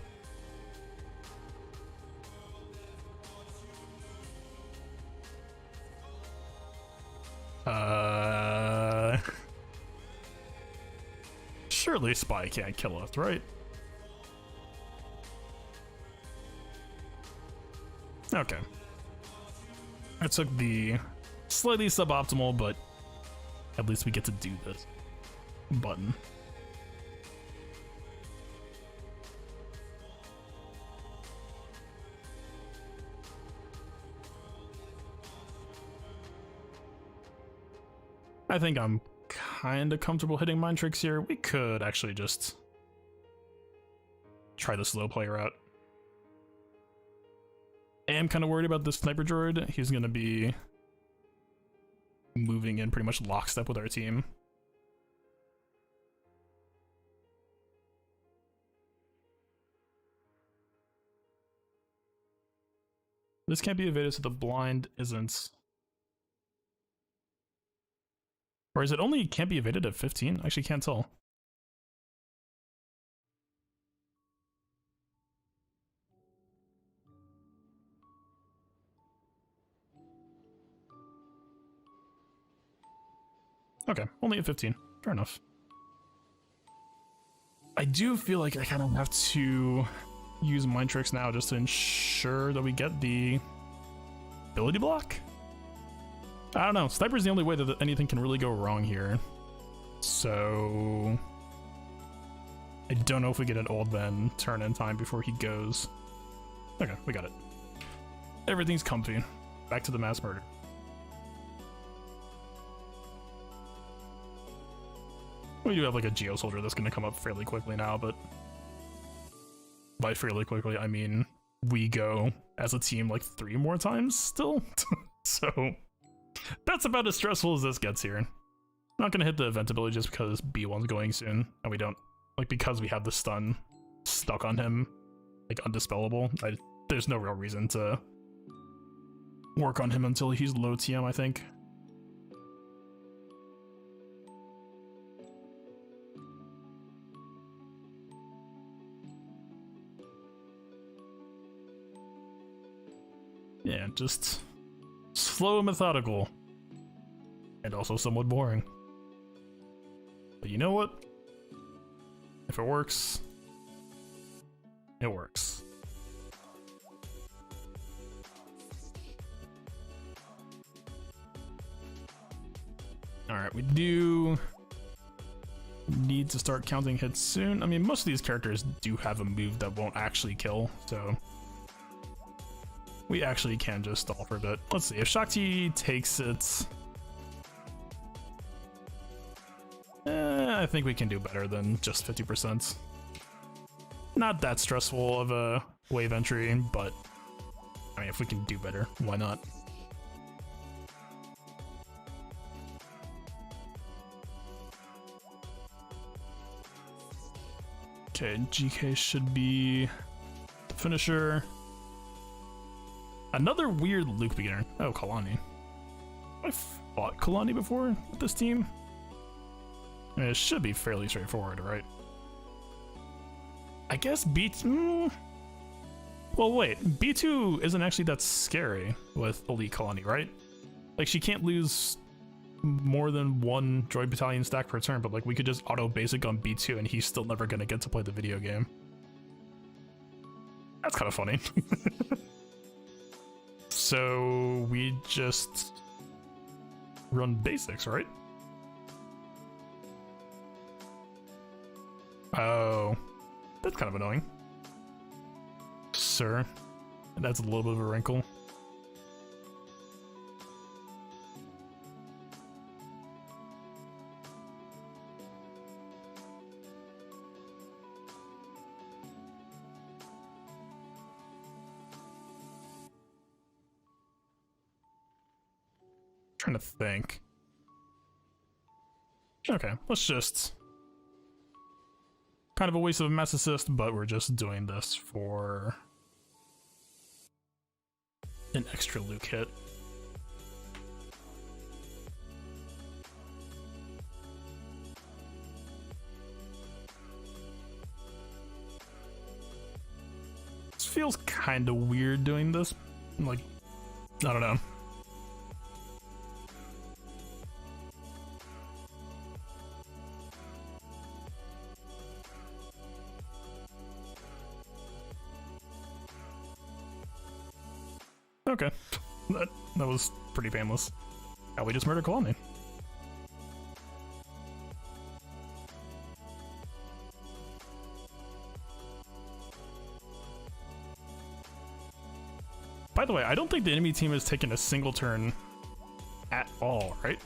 Surely spy can't kill us, right? Okay. I took the slightly suboptimal, but at least we get to do this button. I think I'm kind of comfortable hitting mind tricks here. We could actually just try the slow player out. I am kind of worried about this sniper droid. He's going to be moving in pretty much lockstep with our team. This can't be evaded, so the blind isn't. Or is it only can't be evaded at 15? I actually can't tell. Okay, only at 15. Fair enough. I do feel like I kind of have to use mind tricks now just to ensure that we get the ability block. I don't know. Sniper's the only way that anything can really go wrong here. So I don't know if we get an Old Ben turn in time before he goes. Okay, we got it. Everything's comfy. Back to the mass murder. We do have like a Geo Soldier that's going to come up fairly quickly now, but by fairly quickly, I mean we go as a team like 3 more times still. So that's about as stressful as this gets here. Not going to hit the event ability just because B1's going soon, and we don't, like, because we have the stun stuck on him, like undispellable. There's no real reason to work on him until he's low TM, I think. Yeah, just slow and methodical. And also somewhat boring. But you know what? If it works, it works. Alright, we do need to start counting hits soon. I mean, most of these characters do have a move that won't actually kill, so we actually can just stall for a bit. Let's see, if Shakti takes it, I think we can do better than just 50%. Not that stressful of a wave entry, but I mean, if we can do better, why not? Okay, GK should be the finisher. Another weird Luke beginner. Oh, Kalani. I've fought Kalani before with this team. I mean, it should be fairly straightforward, right? I guess B2... Well, wait. B2 isn't actually that scary with Elite Kalani, right? Like, she can't lose more than one droid battalion stack per turn, but like we could just auto basic on B2 and he's still never gonna get to play the video game. That's kind of funny. So we just run basics, right? Oh, that's kind of annoying, sir. That's a little bit of a wrinkle. Trying to think. Okay, let's just... Kind of a waste of a mass assist, but we're just doing this for an extra Luke hit. This feels kind of weird doing this. Like, I don't know. Okay, that was pretty painless. How we just murdered Kalani. By the way, I don't think the enemy team has taken a single turn at all, right?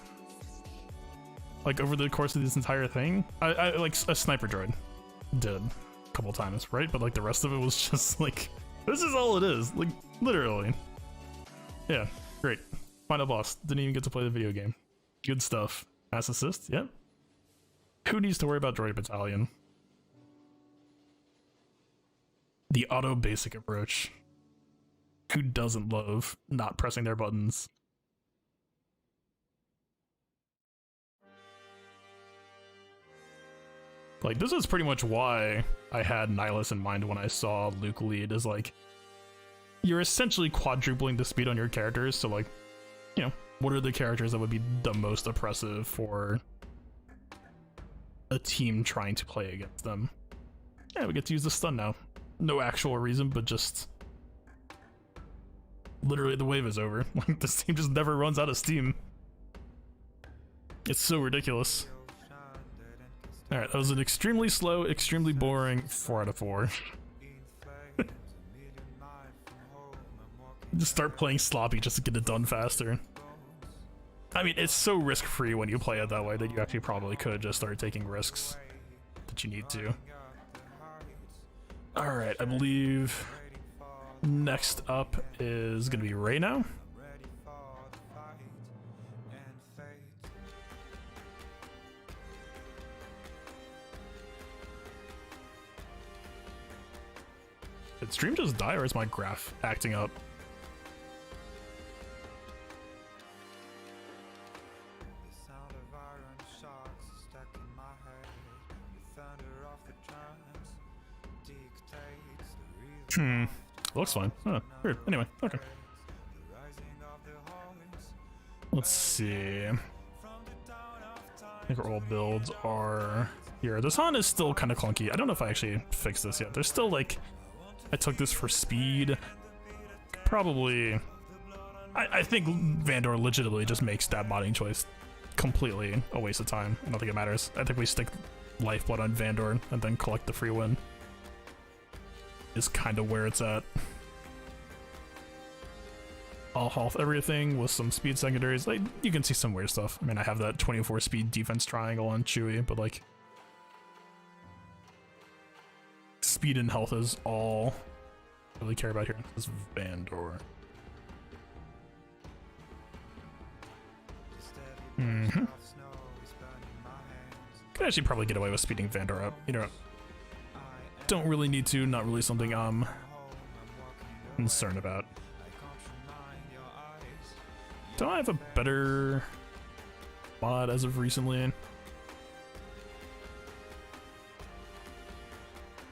Like over the course of this entire thing, I like a sniper droid did a couple times, right? But like the rest of it was just like, this is all it is, like literally. Yeah, great. Final boss. Didn't even get to play the video game. Good stuff. Mass assist, yep. Who needs to worry about droid battalion? The auto basic approach. Who doesn't love not pressing their buttons? Like, this is pretty much why I had Nihilus in mind when I saw Luke lead, is like, you're essentially quadrupling the speed on your characters, so like, you know, what are the characters that would be the most oppressive for a team trying to play against them? Yeah, we get to use the stun now. No actual reason, but just literally the wave is over. Like, this team just never runs out of steam. It's so ridiculous. Alright, that was an extremely slow, extremely boring 4 out of 4. Just start playing sloppy just to get it done faster. I mean, it's so risk-free when you play it that way that you actually probably could just start taking risks that you need to. Alright, I believe next up is gonna be Rey now. Did stream just die or is my graph acting up? Looks fine. Oh, weird. Anyway, okay. Let's see. I think our old builds are here. This Han is still kind of clunky. I don't know if I actually fixed this yet. There's still like, I took this for speed. Probably, I think Vandor legitimately just makes that modding choice completely a waste of time. I don't think it matters. I think we stick Lifeblood on Vandor and then collect the free win. Is kind of where it's at. All health everything with some speed secondaries. Like, you can see some weird stuff. I mean, I have that 24 speed defense triangle on Chewie, but like, speed and health is all I really care about here. This is Vandor. Could actually probably get away with speeding Vandor up. You know, don't really need to. Not really something I'm concerned about. Don't I have a better mod as of recently?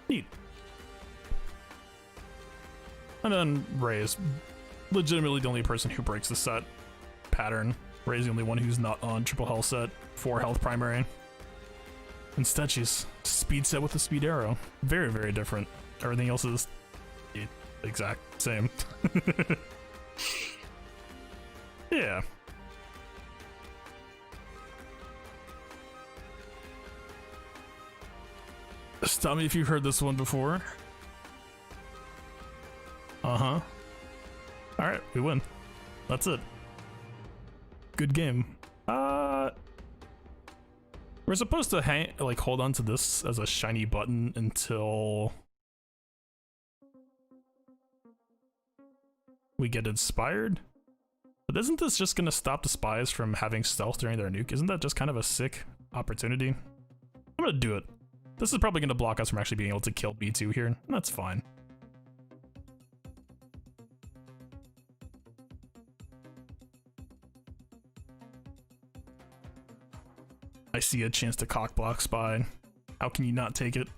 Neat. And then Rey is legitimately the only person who breaks the set pattern. Rey's the only one who's not on triple health set, 4 health primary. Instead, she's speed set with a speed arrow. Very, very different. Everything else is the exact same. Yeah. Stop me if you've heard this one before. Uh-huh. Alright, we win. That's it. Good game. We're supposed to hang, like, hold on to this as a shiny button until we get inspired. But isn't this just gonna stop the spies from having stealth during their nuke? Isn't that just kind of a sick opportunity? I'm gonna do it. This is probably gonna block us from actually being able to kill B2 here. That's fine. I see a chance to cock block spy. How can you not take it?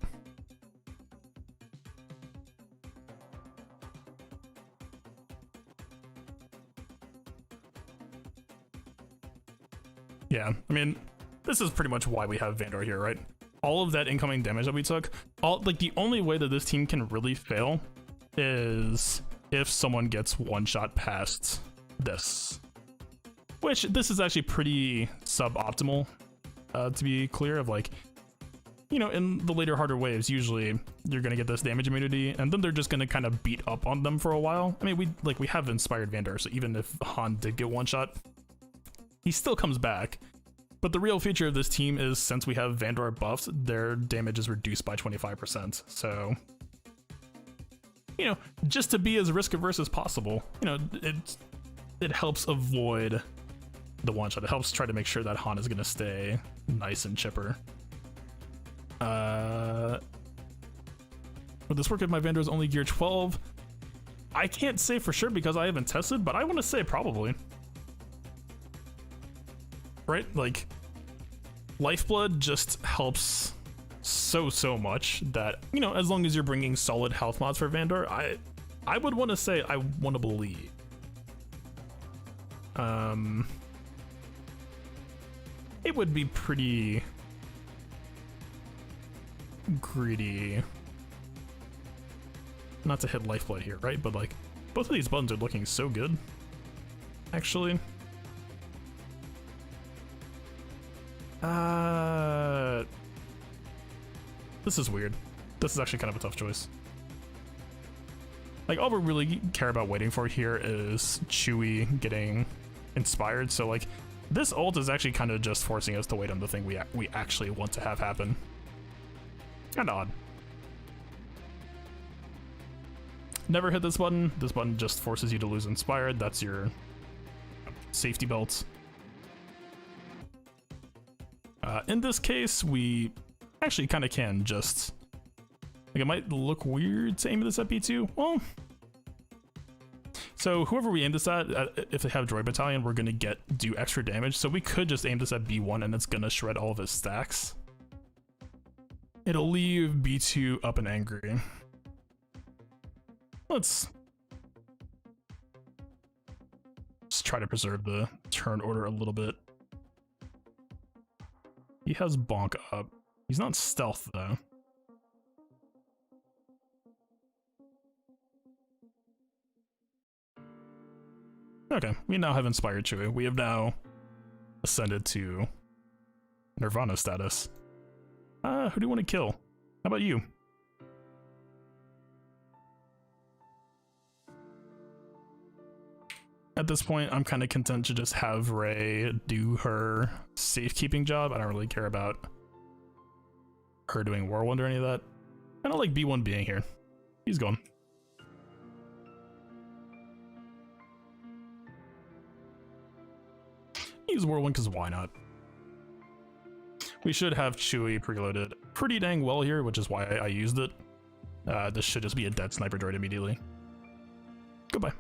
Yeah, I mean, this is pretty much why we have Vandor here, right? All of that incoming damage that we took, like the only way that this team can really fail is if someone gets one shot past this. Which, this is actually pretty suboptimal, to be clear, of like, you know, in the later harder waves, usually you're gonna get this damage immunity, and then they're just gonna kind of beat up on them for a while. I mean, we have inspired Vandor, so even if Han did get one shot, he still comes back. But the real feature of this team is, since we have Vandor buffs, their damage is reduced by 25%. So, you know, just to be as risk averse as possible, you know, it helps avoid the one shot. It helps try to make sure that Han is gonna stay nice and chipper. Would this work if my Vandor is only gear 12? I can't say for sure because I haven't tested, but I want to say probably. Right? Like, Lifeblood just helps so much that, you know, as long as you're bringing solid health mods for Vandor, I would want to say, I want to believe. It would be pretty greedy not to hit Lifeblood here, right? But like, both of these buttons are looking so good, actually. This is weird. This is actually kind of a tough choice. Like, all we really care about waiting for here is Chewie getting inspired, so like, this ult is actually kind of just forcing us to wait on the thing we actually want to have happen. Kinda odd. Never hit this button. This button just forces you to lose inspired. That's your safety belt. In this case, we actually kind of can just, like, it might look weird to aim this at B2. Well, so whoever we aim this at, if they have Droid Battalion, we're gonna do extra damage. So we could just aim this at B1 and it's gonna shred all of his stacks. It'll leave B2 up and angry. Let's Let's try to preserve the turn order a little bit. He has bonk up. He's not stealth though. Okay, we now have inspired Chewie. We have now ascended to Nirvana status. Who do you want to kill? How about you? At this point, I'm kind of content to just have Rey do her safekeeping job. I don't really care about her doing Whirlwind or any of that. I don't like B1 being here. He's gone. Use Whirlwind because why not? We should have Chewie preloaded pretty dang well here, which is why I used it. This should just be a dead sniper droid immediately. Goodbye.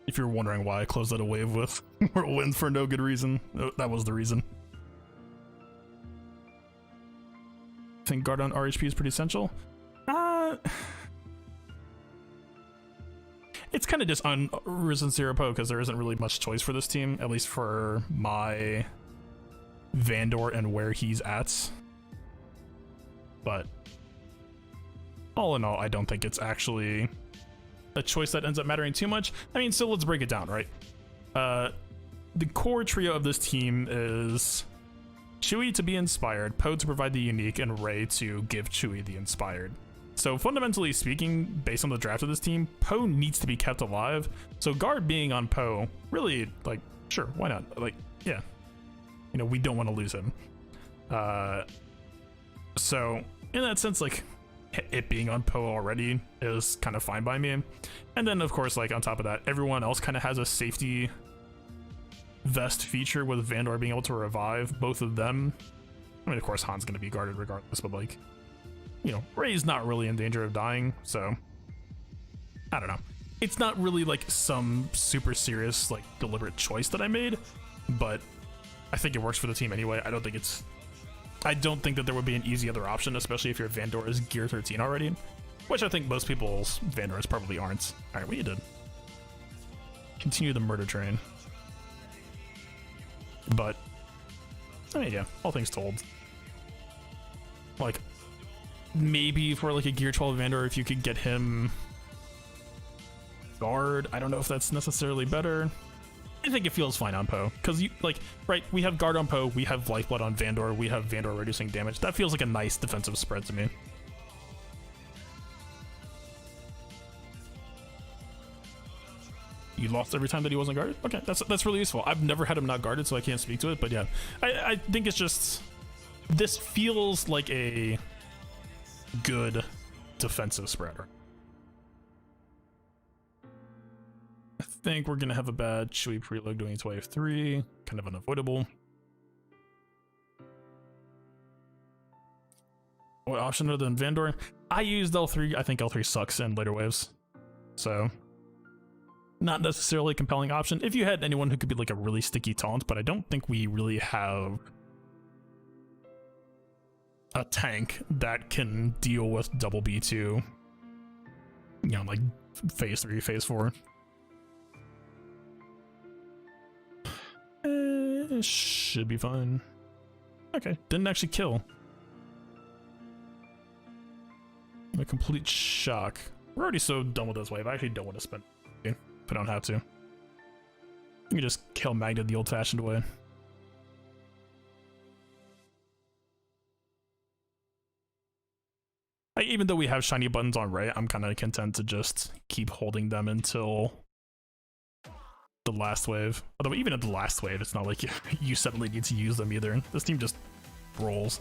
If you're wondering why I closed out a wave with Whirlwind for no good reason, that was the reason. I think guard on RHP is pretty essential. It's kind of just on Risen Zero Po because there isn't really much choice for this team, at least for my Vandor and where he's at. But all in all, I don't think it's actually a choice that ends up mattering too much. I mean, so let's break it down, right? The core trio of this team is Chewie to be inspired, Poe to provide the unique, and Rey to give Chewie the inspired. So fundamentally speaking, based on the draft of this team, Poe needs to be kept alive. So guard being on Poe, really, like, sure, why not? Like, yeah, you know, we don't want to lose him. So in that sense, like, it being on Poe already is kind of fine by me. And then of course, like, on top of that, everyone else kind of has a safety vest feature with Vandor being able to revive both of them. I mean, of course, Han's going to be guarded regardless, but like, you know, Rey's not really in danger of dying, so I don't know. It's not really like some super serious, like, deliberate choice that I made, but I think it works for the team anyway. I don't think that there would be an easy other option, especially if your Vandor is Gear 13 already, which I think most people's Vandors probably aren't. All right, we did continue the murder train, but I mean, yeah, all things told, like, maybe for like a Gear 12 Vandor, if you could get him guard, I don't know if that's necessarily better. I think it feels fine on Poe, because you, like, right, we have guard on Poe, we have lifeblood on Vandor, we have Vandor reducing damage. That feels like a nice defensive spread to me. You lost every time that he wasn't guarded? Okay, that's really useful. I've never had him not guarded, so I can't speak to it, but yeah, I think it's just, this feels like a good defensive spreader. I think we're gonna have a bad Chewie preload doing its wave 3, kind of unavoidable. What option other than Vandor? I used L3. I think L3 sucks in later waves, so not necessarily a compelling option. If you had anyone who could be like a really sticky taunt, but I don't think we really have a tank that can deal with double B2, you know, like phase 3, phase 4. It should be fine. Okay, didn't actually kill. I'm a complete shock. We're already so done with this wave. I actually don't want to spend it if I don't have to. You can just kill Magda the old-fashioned way. Even though we have shiny buttons on Rey, I'm kind of content to just keep holding them until the last wave. Although even at the last wave, it's not like you suddenly need to use them either. This team just rolls.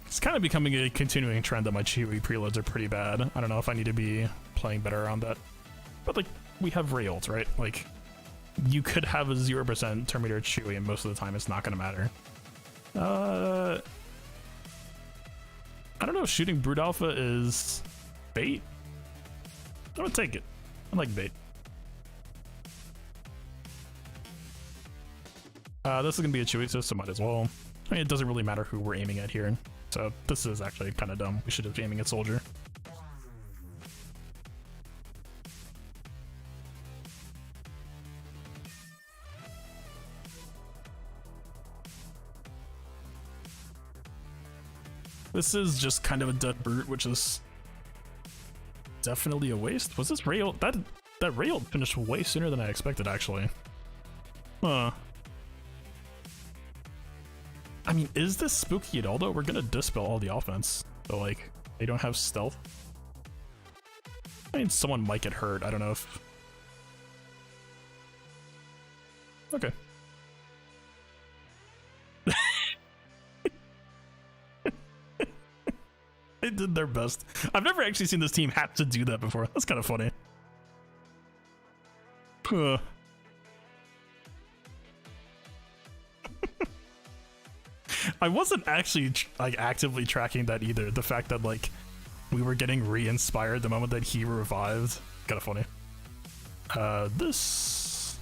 It's kind of becoming a continuing trend that my Chewie preloads are pretty bad. I don't know if I need to be playing better around that. But like, we have Rey ults, right? Like, you could have a 0% Terminator Chewie, and most of the time it's not going to matter. I don't know if shooting Brood Alpha is bait. I'm gonna take it. I like bait. This is gonna be a Chewy, so might as well. I mean, it doesn't really matter who we're aiming at here. So this is actually kind of dumb. We should have been aiming at Soldier. This is just kind of a dead brute, which is definitely a waste. Was this rail? That rail finished way sooner than I expected, actually. Huh. I mean, is this spooky at all, though? We're gonna dispel all the offense. So, like, they don't have stealth. I mean, someone might get hurt. I don't know if... Okay. They did their best. I've never actually seen this team have to do that before. That's kind of funny. I wasn't actually like actively tracking that either. The fact that like we were getting re-inspired the moment that he revived. Kind of funny. This...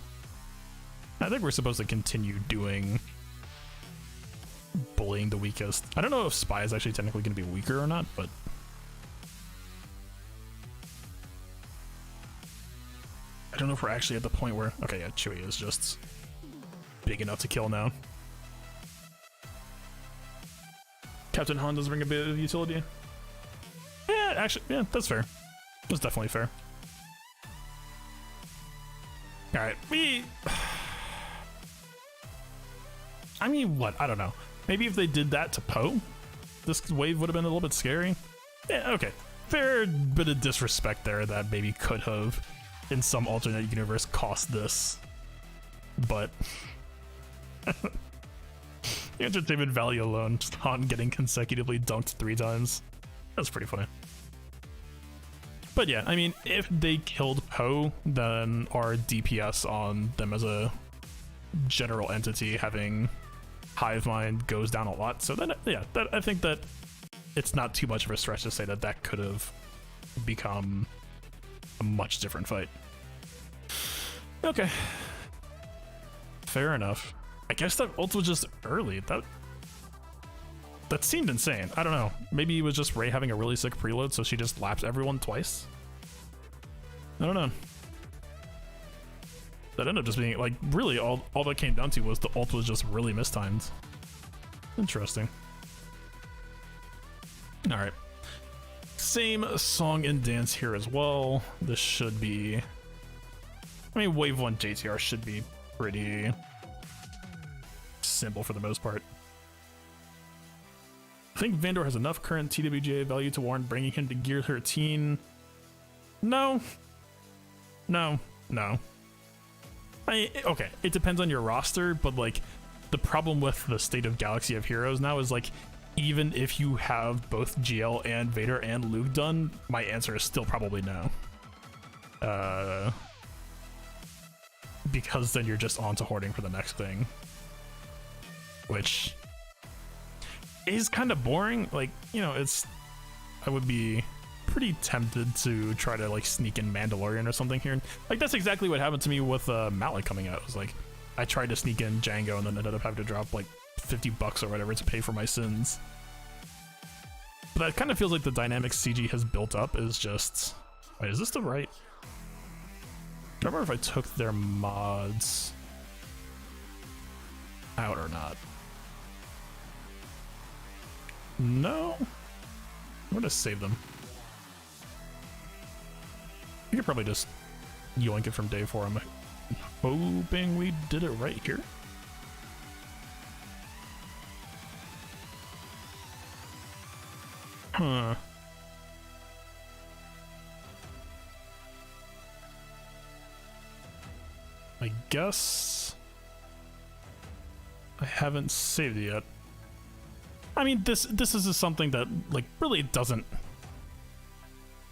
I think we're supposed to continue doing bullying the weakest. I don't know if Spy is actually technically going to be weaker or not, but I don't know if we're actually at the point where... Okay, yeah, Chewy is just big enough to kill now. Captain Han does bring a bit of utility. Yeah, actually, yeah, that's fair. That's definitely fair. Alright, I mean, what? I don't know. Maybe if they did that to Poe, this wave would have been a little bit scary. Yeah, okay. Fair bit of disrespect there that maybe could have, in some alternate universe, cost this. But... the entertainment value alone, just Han getting consecutively dunked 3 times. That's pretty funny. But yeah, I mean, if they killed Poe, then our DPS on them as a general entity having hive mind goes down a lot. So then, yeah, I think that it's not too much of a stretch to say that that could have become a much different fight. Okay. Fair enough. I guess that ult was just early. That seemed insane. I don't know. Maybe it was just Rey having a really sick preload, so she just laps everyone twice. I don't know. That ended up just being, like, really all that came down to was the ult was just really mistimed. Interesting. Alright. Same song and dance here as well. This should be... I mean, Wave 1 JTR should be pretty simple for the most part. I think Vandor has enough current TWJ value to warrant bringing him to Gear 13. No. No. No. Okay, it depends on your roster, but like the problem with the state of Galaxy of Heroes now is like even if you have both GL and Vader and Luke done, my answer is still probably no. Because then you're just on to hoarding for the next thing, which is kind of boring. Like, you know, I would be pretty tempted to try to like sneak in Mandalorian or something here. Like that's exactly what happened to me with Mallet coming out. It was like I tried to sneak in Django and then ended up having to drop like $50 or whatever to pay for my sins. But that kind of feels like the dynamic CG has built up is just... Wait, is this the right? I don't remember if I took their mods out or not. No? I'm gonna save them. You could probably just yoink it from day 4. I'm hoping we did it right here. Huh. I guess I haven't saved it yet. I mean, this is something that like really doesn't.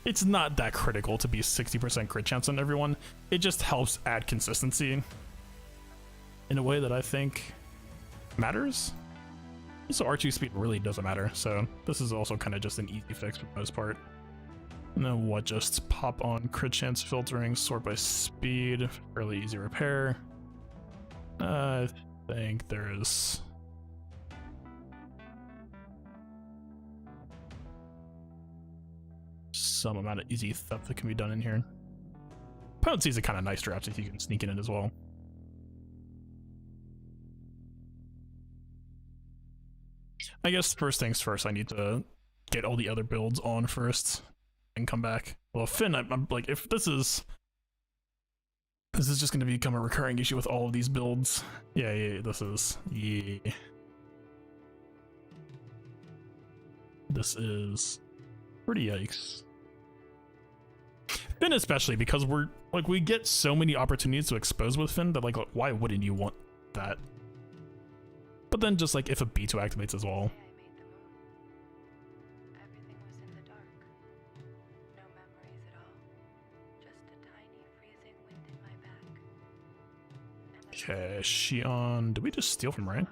It's not that critical to be 60% crit chance on everyone. It just helps add consistency in a way that I think matters. Also, R2 speed really doesn't matter, so this is also kind of just an easy fix for the most part. And then what, just pop on crit chance filtering, sort by speed, fairly easy repair. I think there's some amount of easy theft that can be done in here. Potency is a kind of nice draft if you can sneak in it as well. I guess first things first, I need to get all the other builds on first and come back. Well, Finn, I'm like, if this is just going to become a recurring issue with all of these builds. Yeah, this is pretty yikes. Finn especially, because we're like, we get so many opportunities to expose with Finn that like why wouldn't you want that? But then just like if a B2 activates as well. Okay, Shion, did we just steal from Rey?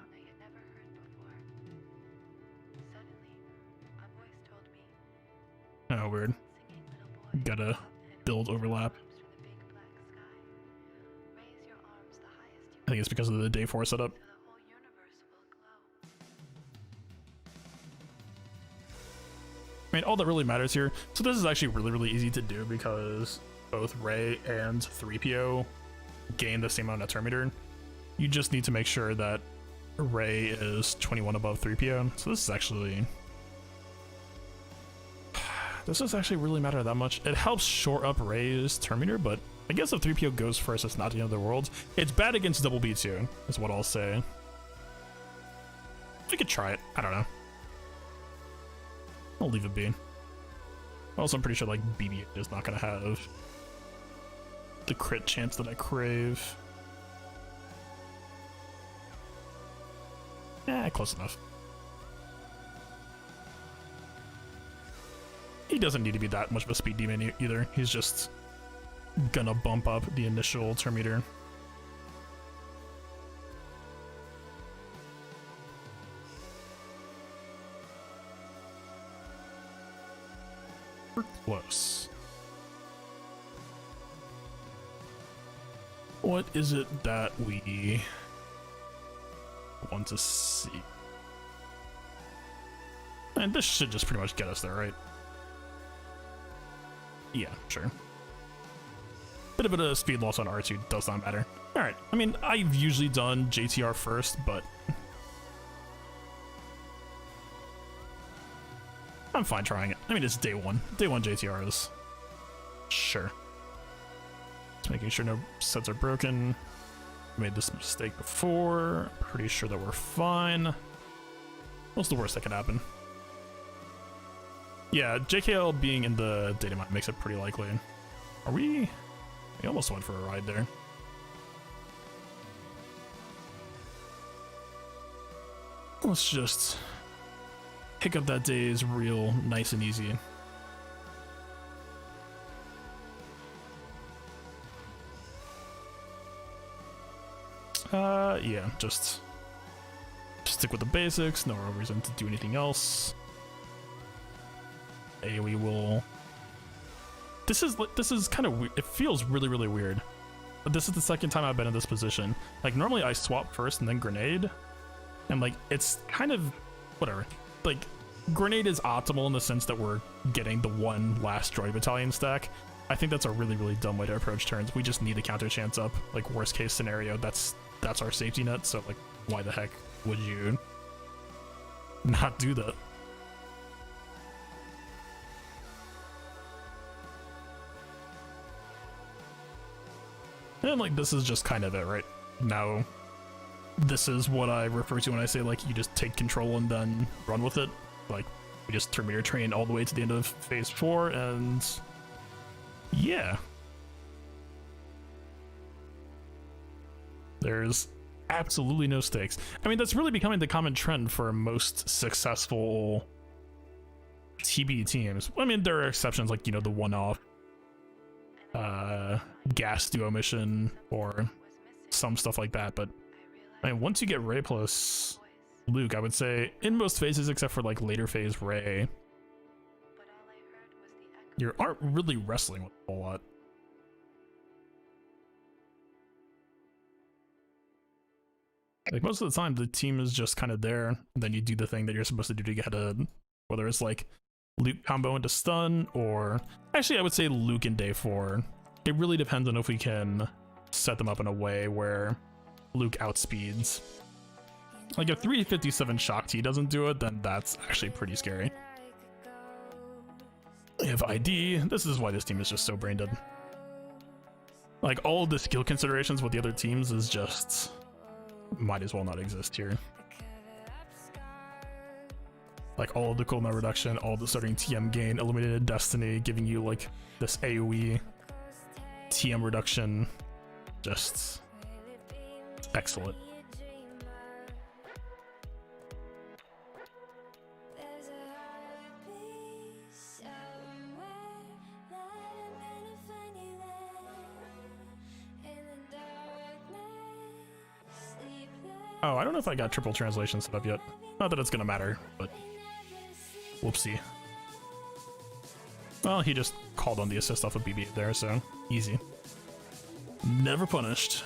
Oh, weird. Gotta build overlap. I think it's because of the day 4 setup. I mean, all that really matters here. So this is actually really easy to do because both Rey and 3PO gain the same amount of turn meter. You just need to make sure that Rey is 21 above 3PO. So this doesn't actually really matter that much. It helps shore up Rey's turn meter, but I guess if 3PO goes first, it's not the end of the world. It's bad against double B2, is what I'll say. We could try it. I don't know. I'll leave it be. Also, I'm pretty sure like BB-8 is not gonna have the crit chance that I crave. Eh, close enough. He doesn't need to be that much of a speed demon either. He's just gonna bump up the initial turn meter. We're close. What is it that we want to see? And this should just pretty much get us there, right? Yeah, sure. Bit of a speed loss on R2 does not matter. Alright, I mean, I've usually done JTR first, but I'm fine trying it. I mean, it's day 1. Day 1 JTR is... Sure. Just making sure no sets are broken. Made this mistake before. Pretty sure that we're fine. What's the worst that can happen? Yeah, JKL being in the data mine makes it pretty likely. Are we... We almost went for a ride there. Let's just pick up that day's real nice and easy. Yeah, just stick with the basics, no reason to do anything else. We will... This is kind of weird. It feels really weird. But this is the second time I've been in this position. Like, normally I swap first and then grenade. And, like, it's kind of... Whatever. Like, grenade is optimal in the sense that we're getting the one last droid battalion stack. I think that's a really dumb way to approach turns. We just need the counter chance up. Like, worst case scenario, that's our safety net. So, like, why the heck would you not do that? And like, this is just kind of it right now. This is what I refer to when I say like you just take control and then run with it. Like, we just turn meter train all the way to the end of phase 4, and yeah, there's absolutely no stakes. I mean, that's really becoming the common trend for most successful TB teams. I mean, there are exceptions like, you know, the one-off gas duo mission or some stuff like that, but I mean, once you get Rey plus Luke, I would say in most phases except for like later phase Rey, you aren't really wrestling with a whole lot. Like most of the time, the team is just kind of there, and then you do the thing that you're supposed to do to get ahead. Whether it's like Luke combo into stun, or actually I would say Luke in day 4. It really depends on if we can set them up in a way where Luke outspeeds. Like if 357 Shock T doesn't do it, then that's actually pretty scary. We have ID. This is why this team is just so brain dead. Like all the skill considerations with the other teams is just might as well not exist here. Like all of the cooldown reduction, all the starting TM gain, eliminated destiny, giving you like this AoE TM reduction, just excellent. Oh, I don't know if I got triple translation set up yet. Not that it's gonna matter, but whoopsie. Well, he just called on the assist off of BB there, so easy. Never punished.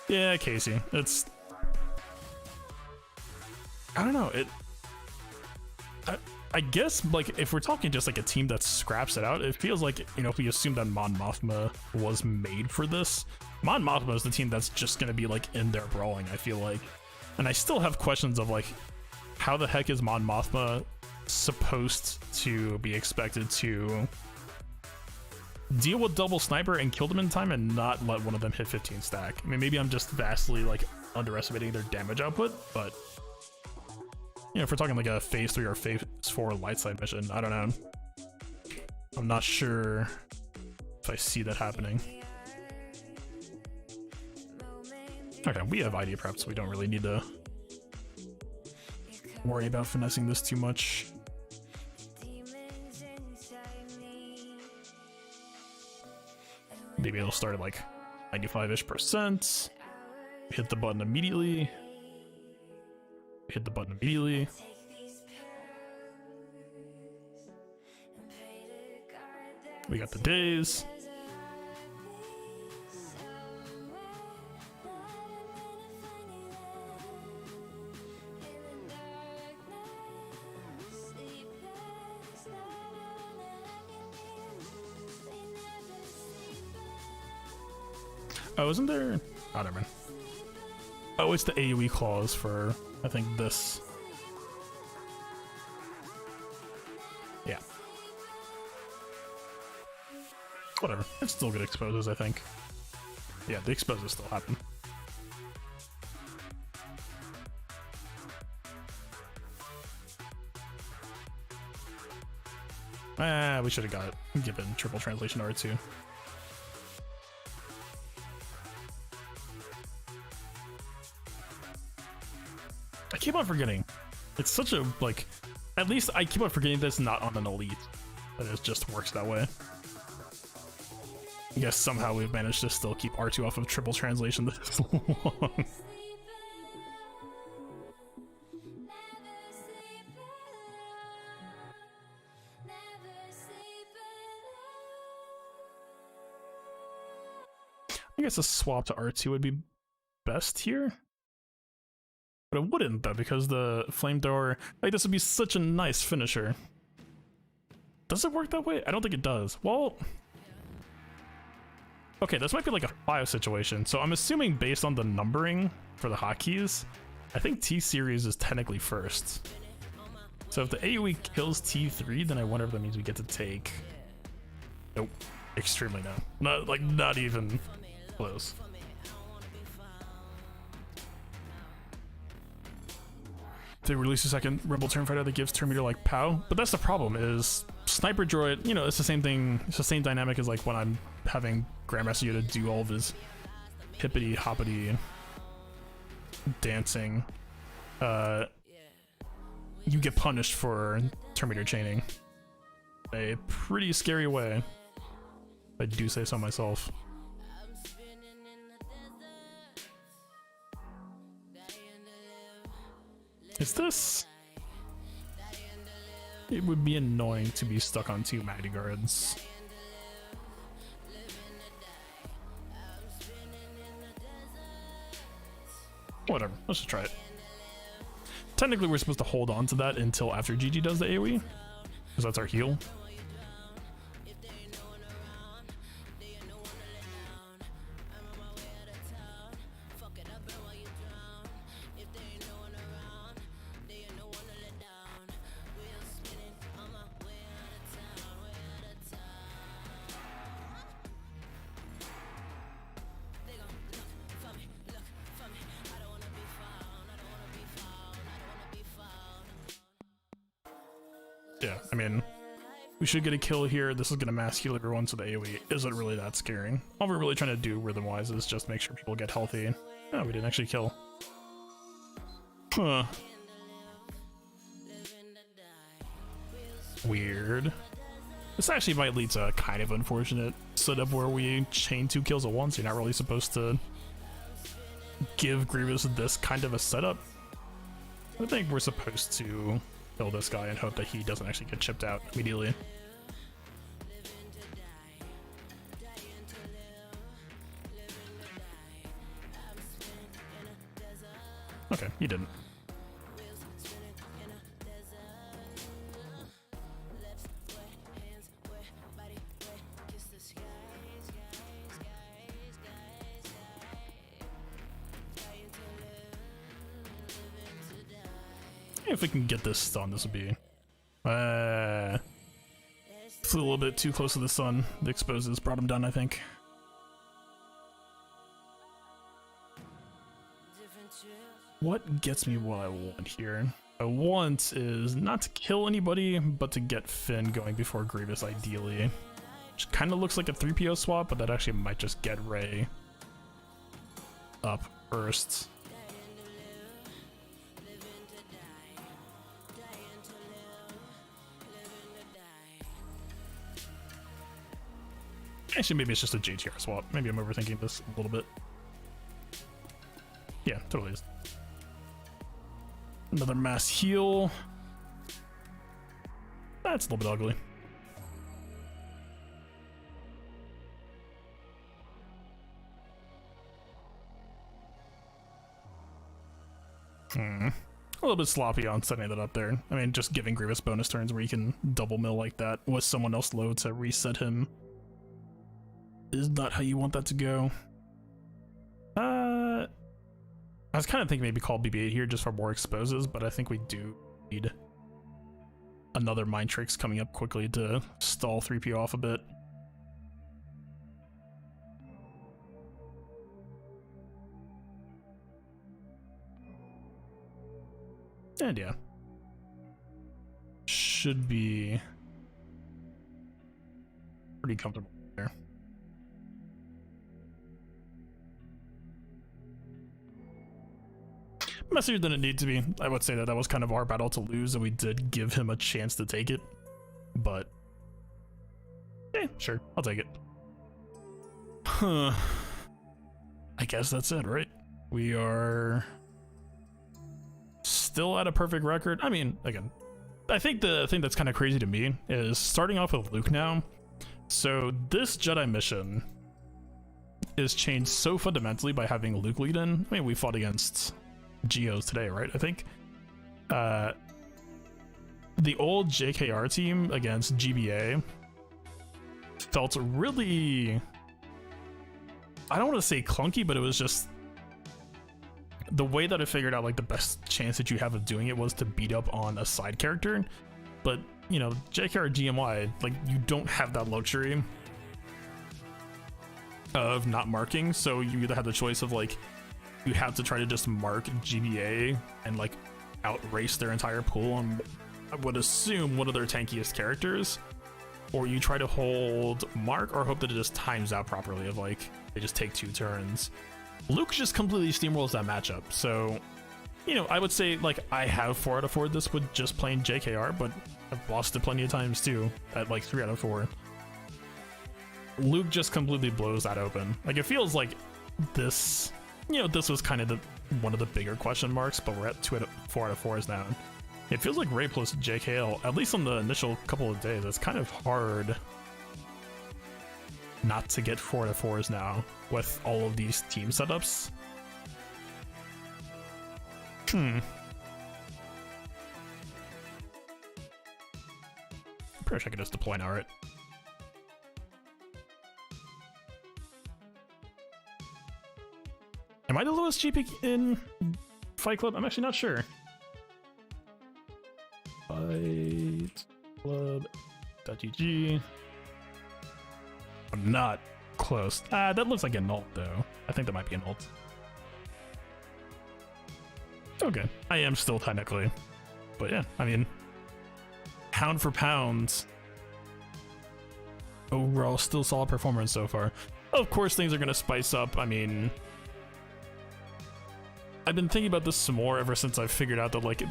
Yeah, Casey. It's... I don't know, I guess, like, if we're talking just like a team that scraps it out, it feels like, you know, if we assume that Mon Mothma was made for this, Mon Mothma is the team that's just gonna be like in there brawling, I feel like. And I still have questions of like, how the heck is Mon Mothma supposed to be expected to deal with double sniper and kill them in time and not let one of them hit 15 stack? I mean, maybe I'm just vastly like underestimating their damage output, but you know, if we're talking like a phase 3 or phase 4 light side mission, I don't know. I'm not sure if I see that happening. Okay, we have ID prep, so we don't really need to worry about finessing this too much. Maybe it'll start at like 95-ish%. Hit the button immediately. Hit the button immediately. We got the days. Oh, isn't there? Oh, never mind. Oh, it's the AoE clause for, I think, this. Yeah. Whatever. It's still good exposes, I think. Yeah, the exposes still happen. We should have given triple translation R2. I keep on forgetting. It's such a, like, at least I keep on forgetting that it's not on an elite. That it just works that way. I guess somehow we've managed to still keep R2 off of triple translation this long. I guess a swap to R2 would be best here. But it wouldn't though, because the flamethrower, like, this would be such a nice finisher. Does it work that way? I don't think it does. Well, okay, this might be like a 5 situation. So I'm assuming based on the numbering for the hotkeys, I think T series is technically first. So if the AoE kills T3, then I wonder if that means we get to take... Nope. Extremely no. Not even close. They release a second Rebel turn fighter that gives turn meter like POW, but that's the problem is Sniper Droid, you know, it's the same thing, it's the same dynamic as like when I'm having Grandmaster Yoda do all of his hippity hoppity dancing. You get punished for turn meter chaining. A pretty scary way, if I do say so myself. Is this... It would be annoying to be stuck on 2 Magni Guards. Whatever, let's just try it. Technically, we're supposed to hold on to that until after GG does the AoE, because that's our heal. Yeah, I mean, we should get a kill here. This is going to mass heal everyone, so the AoE isn't really that scary. All we're really trying to do rhythm-wise is just make sure people get healthy. Oh, we didn't actually kill. Huh. Weird. This actually might lead to a kind of unfortunate setup where we chain 2 kills at once. You're not really supposed to give Grievous this kind of a setup. I think we're supposed to kill this guy and hope that he doesn't actually get chipped out immediately. Okay, he didn't. If we can get this stun, this would be flew a little bit too close to the sun. The exposes brought him down, I think. What gets me what I want here? I want is not to kill anybody, but to get Finn going before Grievous, ideally. Which kind of looks like a 3PO swap, but that actually might just get Rey up first. Actually, maybe it's just a JTR swap. Maybe I'm overthinking this a little bit. Yeah, totally is. Another mass heal. That's a little bit ugly. A little bit sloppy on setting that up there. I mean, just giving Grievous bonus turns where you can double mill like that with someone else low to reset him is not how you want that to go. I was kind of thinking maybe call BB-8 here just for more exposes, but I think we do need another Mind Tricks coming up quickly to stall 3PO off a bit. And yeah, should be pretty comfortable there. Messier than it need to be. I would say that that was kind of our battle to lose, and we did give him a chance to take it. But, sure, I'll take it. Huh. I guess that's it, right? We are still at a perfect record. I mean, again, I think the thing that's kind of crazy to me is starting off with Luke now. So this Jedi mission is changed so fundamentally by having Luke lead in. I mean, we fought against Geos today, right? I think the old JKR team against GBA felt really, I don't want to say clunky, but it was just the way that I figured out like the best chance that you have of doing it was to beat up on a side character. But you know, JKR GMY, like, you don't have that luxury of not marking, so you either have the choice of like you have to try to just mark GBA and like outrace their entire pool on, I would assume, one of their tankiest characters, or you try to hold mark or hope that it just times out properly of like they just take 2 turns. Luke just completely steamrolls that matchup. So, you know, I would say like I have 4 out of 4 this with just playing JKR, but I've lost it plenty of times too at like 3 out of 4. Luke just completely blows that open. Like, it feels like this, you know, this was kind of one of the bigger question marks, but we're at 4 out of 4s now. It feels like Rey plus JKL, at least on the initial couple of days, it's kind of hard not to get 4 out of 4s now with all of these team setups. Hmm. Pretty sure I could just deploy now, right? Am I the lowest GP in Fight Club? I'm actually not sure. Fight Club.gg. I'm not close. That looks like an ult though. I think that might be an ult. Okay, I am still technically. But yeah, I mean, pound for pound, overall still solid performance so far. Of course things are gonna spice up. I mean, I've been thinking about this some more ever since I've figured out that like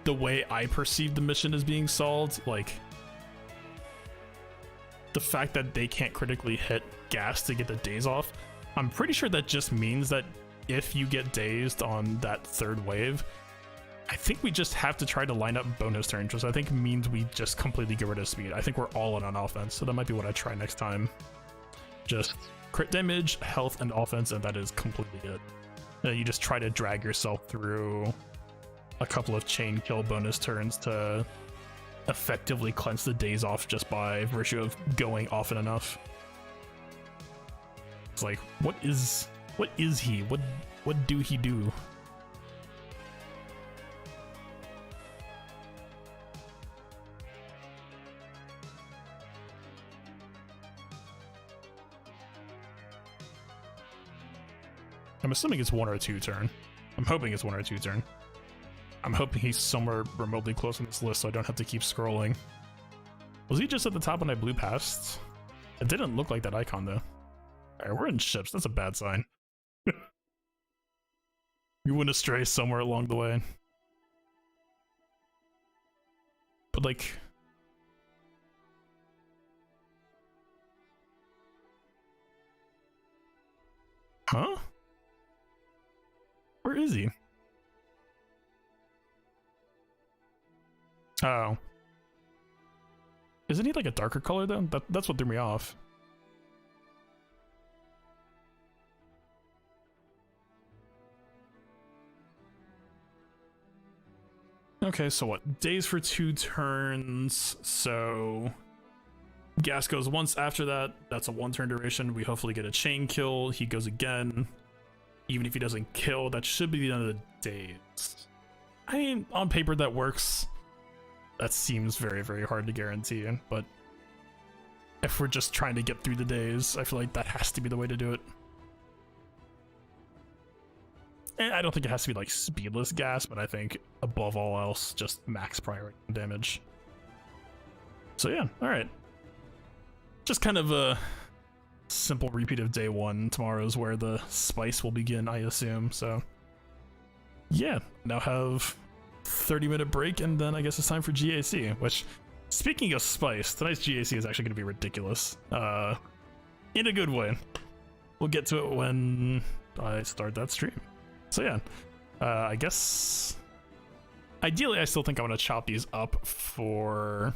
the way I perceive the mission is being solved, like the fact that they can't critically hit gas to get the daze off, I'm pretty sure that just means that if you get dazed on that third wave, I think we just have to try to line up bonus turns, which I think means we just completely get rid of speed. I think we're all in on offense, so that might be what I try next time. Just crit damage, health, and offense, and that is completely it. You just try to drag yourself through a couple of chain kill bonus turns to effectively cleanse the daze off just by virtue of going often enough. It's like, what is he? What do he do? I'm assuming it's 1 or 2 turn. I'm hoping it's 1 or 2 turn. I'm hoping he's somewhere remotely close on this list so I don't have to keep scrolling. Was he just at the top when I blew past? It didn't look like that icon though. Alright, we're in ships. That's a bad sign. We went astray somewhere along the way. But like... Huh? Where is he? Oh. Isn't he like a darker color though? That's what threw me off. Okay, so what? Days for 2 turns, so... Gas goes once after that. That's a 1 turn duration. We hopefully get a chain kill. He goes again. Even if he doesn't kill, that should be the end of the days. I mean, on paper that works. That seems very, very hard to guarantee, but if we're just trying to get through the days, I feel like that has to be the way to do it. And I don't think it has to be like speedless gas, but I think above all else, just max priority damage. So yeah, alright. Just kind of a simple repeat of day 1. Tomorrow is where the spice will begin, I assume. So yeah, now have 30-minute break, and then I guess it's time for GAC, which, speaking of spice, tonight's GAC is actually going to be ridiculous. In a good way. We'll get to it when I start that stream. So yeah, I guess... Ideally, I still think I want to chop these up for...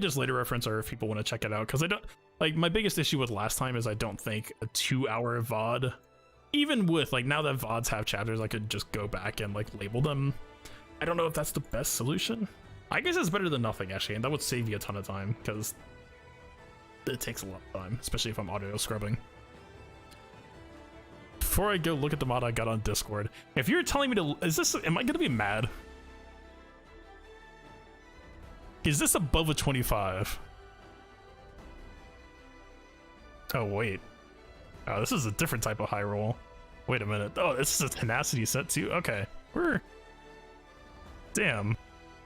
just later reference, or if people want to check it out, because I don't... Like, my biggest issue with last time is I don't think a 2-hour VOD, even with, like, now that VODs have chapters, I could just go back and, like, label them. I don't know if that's the best solution. I guess it's better than nothing, actually, and that would save you a ton of time, because it takes a lot of time, especially if I'm audio scrubbing. Before I go look at the mod I got on Discord, if you're telling me to... Am I gonna be mad? Is this above a 25? Oh, wait. Oh, this is a different type of high roll. Wait a minute. Oh, this is a tenacity set too? Okay. Damn.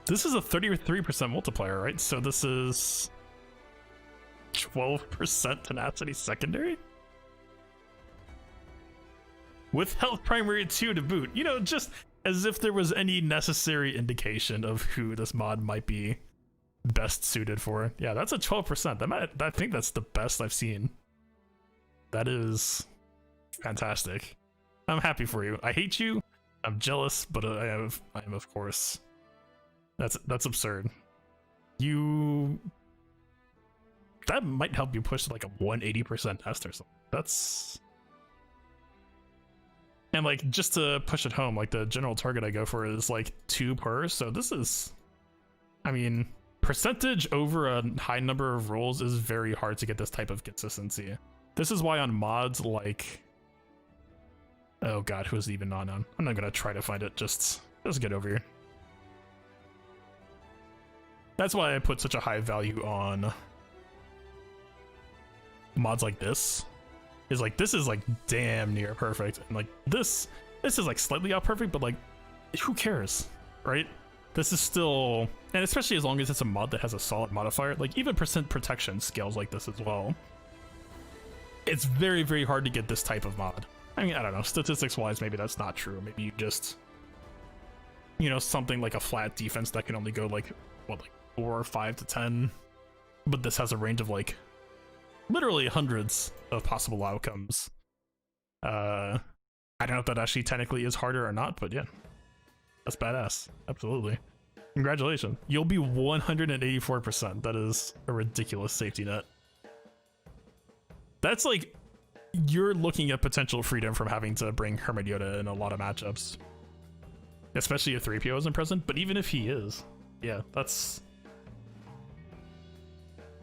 This is a 33% multiplier, right? So this is 12% tenacity secondary? With health primary 2 to boot. You know, just as if there was any necessary indication of who this mod might be best suited for. Yeah, that's a 12%. I think that's the best I've seen. That is fantastic. I'm happy for you. I hate you. I'm jealous, but I am of course. That's absurd. That might help you push to like a 180% test or something. And like, just to push it home, like the general target I go for is like 2 per. So this is, I mean, percentage over a high number of rolls is very hard to get this type of consistency. This is why on mods like, oh god, who is it even on? I'm not gonna try to find it, just get over here. That's why I put such a high value on mods like this. Is like, this is like damn near perfect, and like this is like slightly out perfect, but like who cares, right? This is still, and especially as long as it's a mod that has a solid modifier, like even percent protection scales like this as well. It's very, very hard to get this type of mod. I mean, I don't know, statistics wise maybe that's not true. Maybe you just, you know, something like a flat defense that can only go like what, like 4 or 5 to 10, but this has a range of like literally hundreds of possible outcomes. I don't know if that actually technically is harder or not, but yeah, that's badass. Absolutely. Congratulations. You'll be 184%. That is a ridiculous safety net. That's like, you're looking at potential freedom from having to bring Hermit Yoda in a lot of matchups. Especially if 3PO isn't present, but even if he is, yeah, that's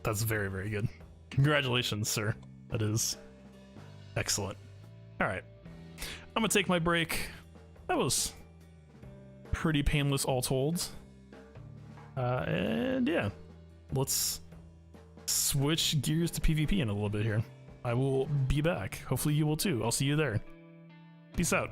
very, very good. Congratulations, sir. That is excellent. All right, I'm gonna take my break. That was pretty painless all told. And yeah, let's switch gears to PvP in a little bit here. I will be back. Hopefully you will too. I'll see you there. Peace out.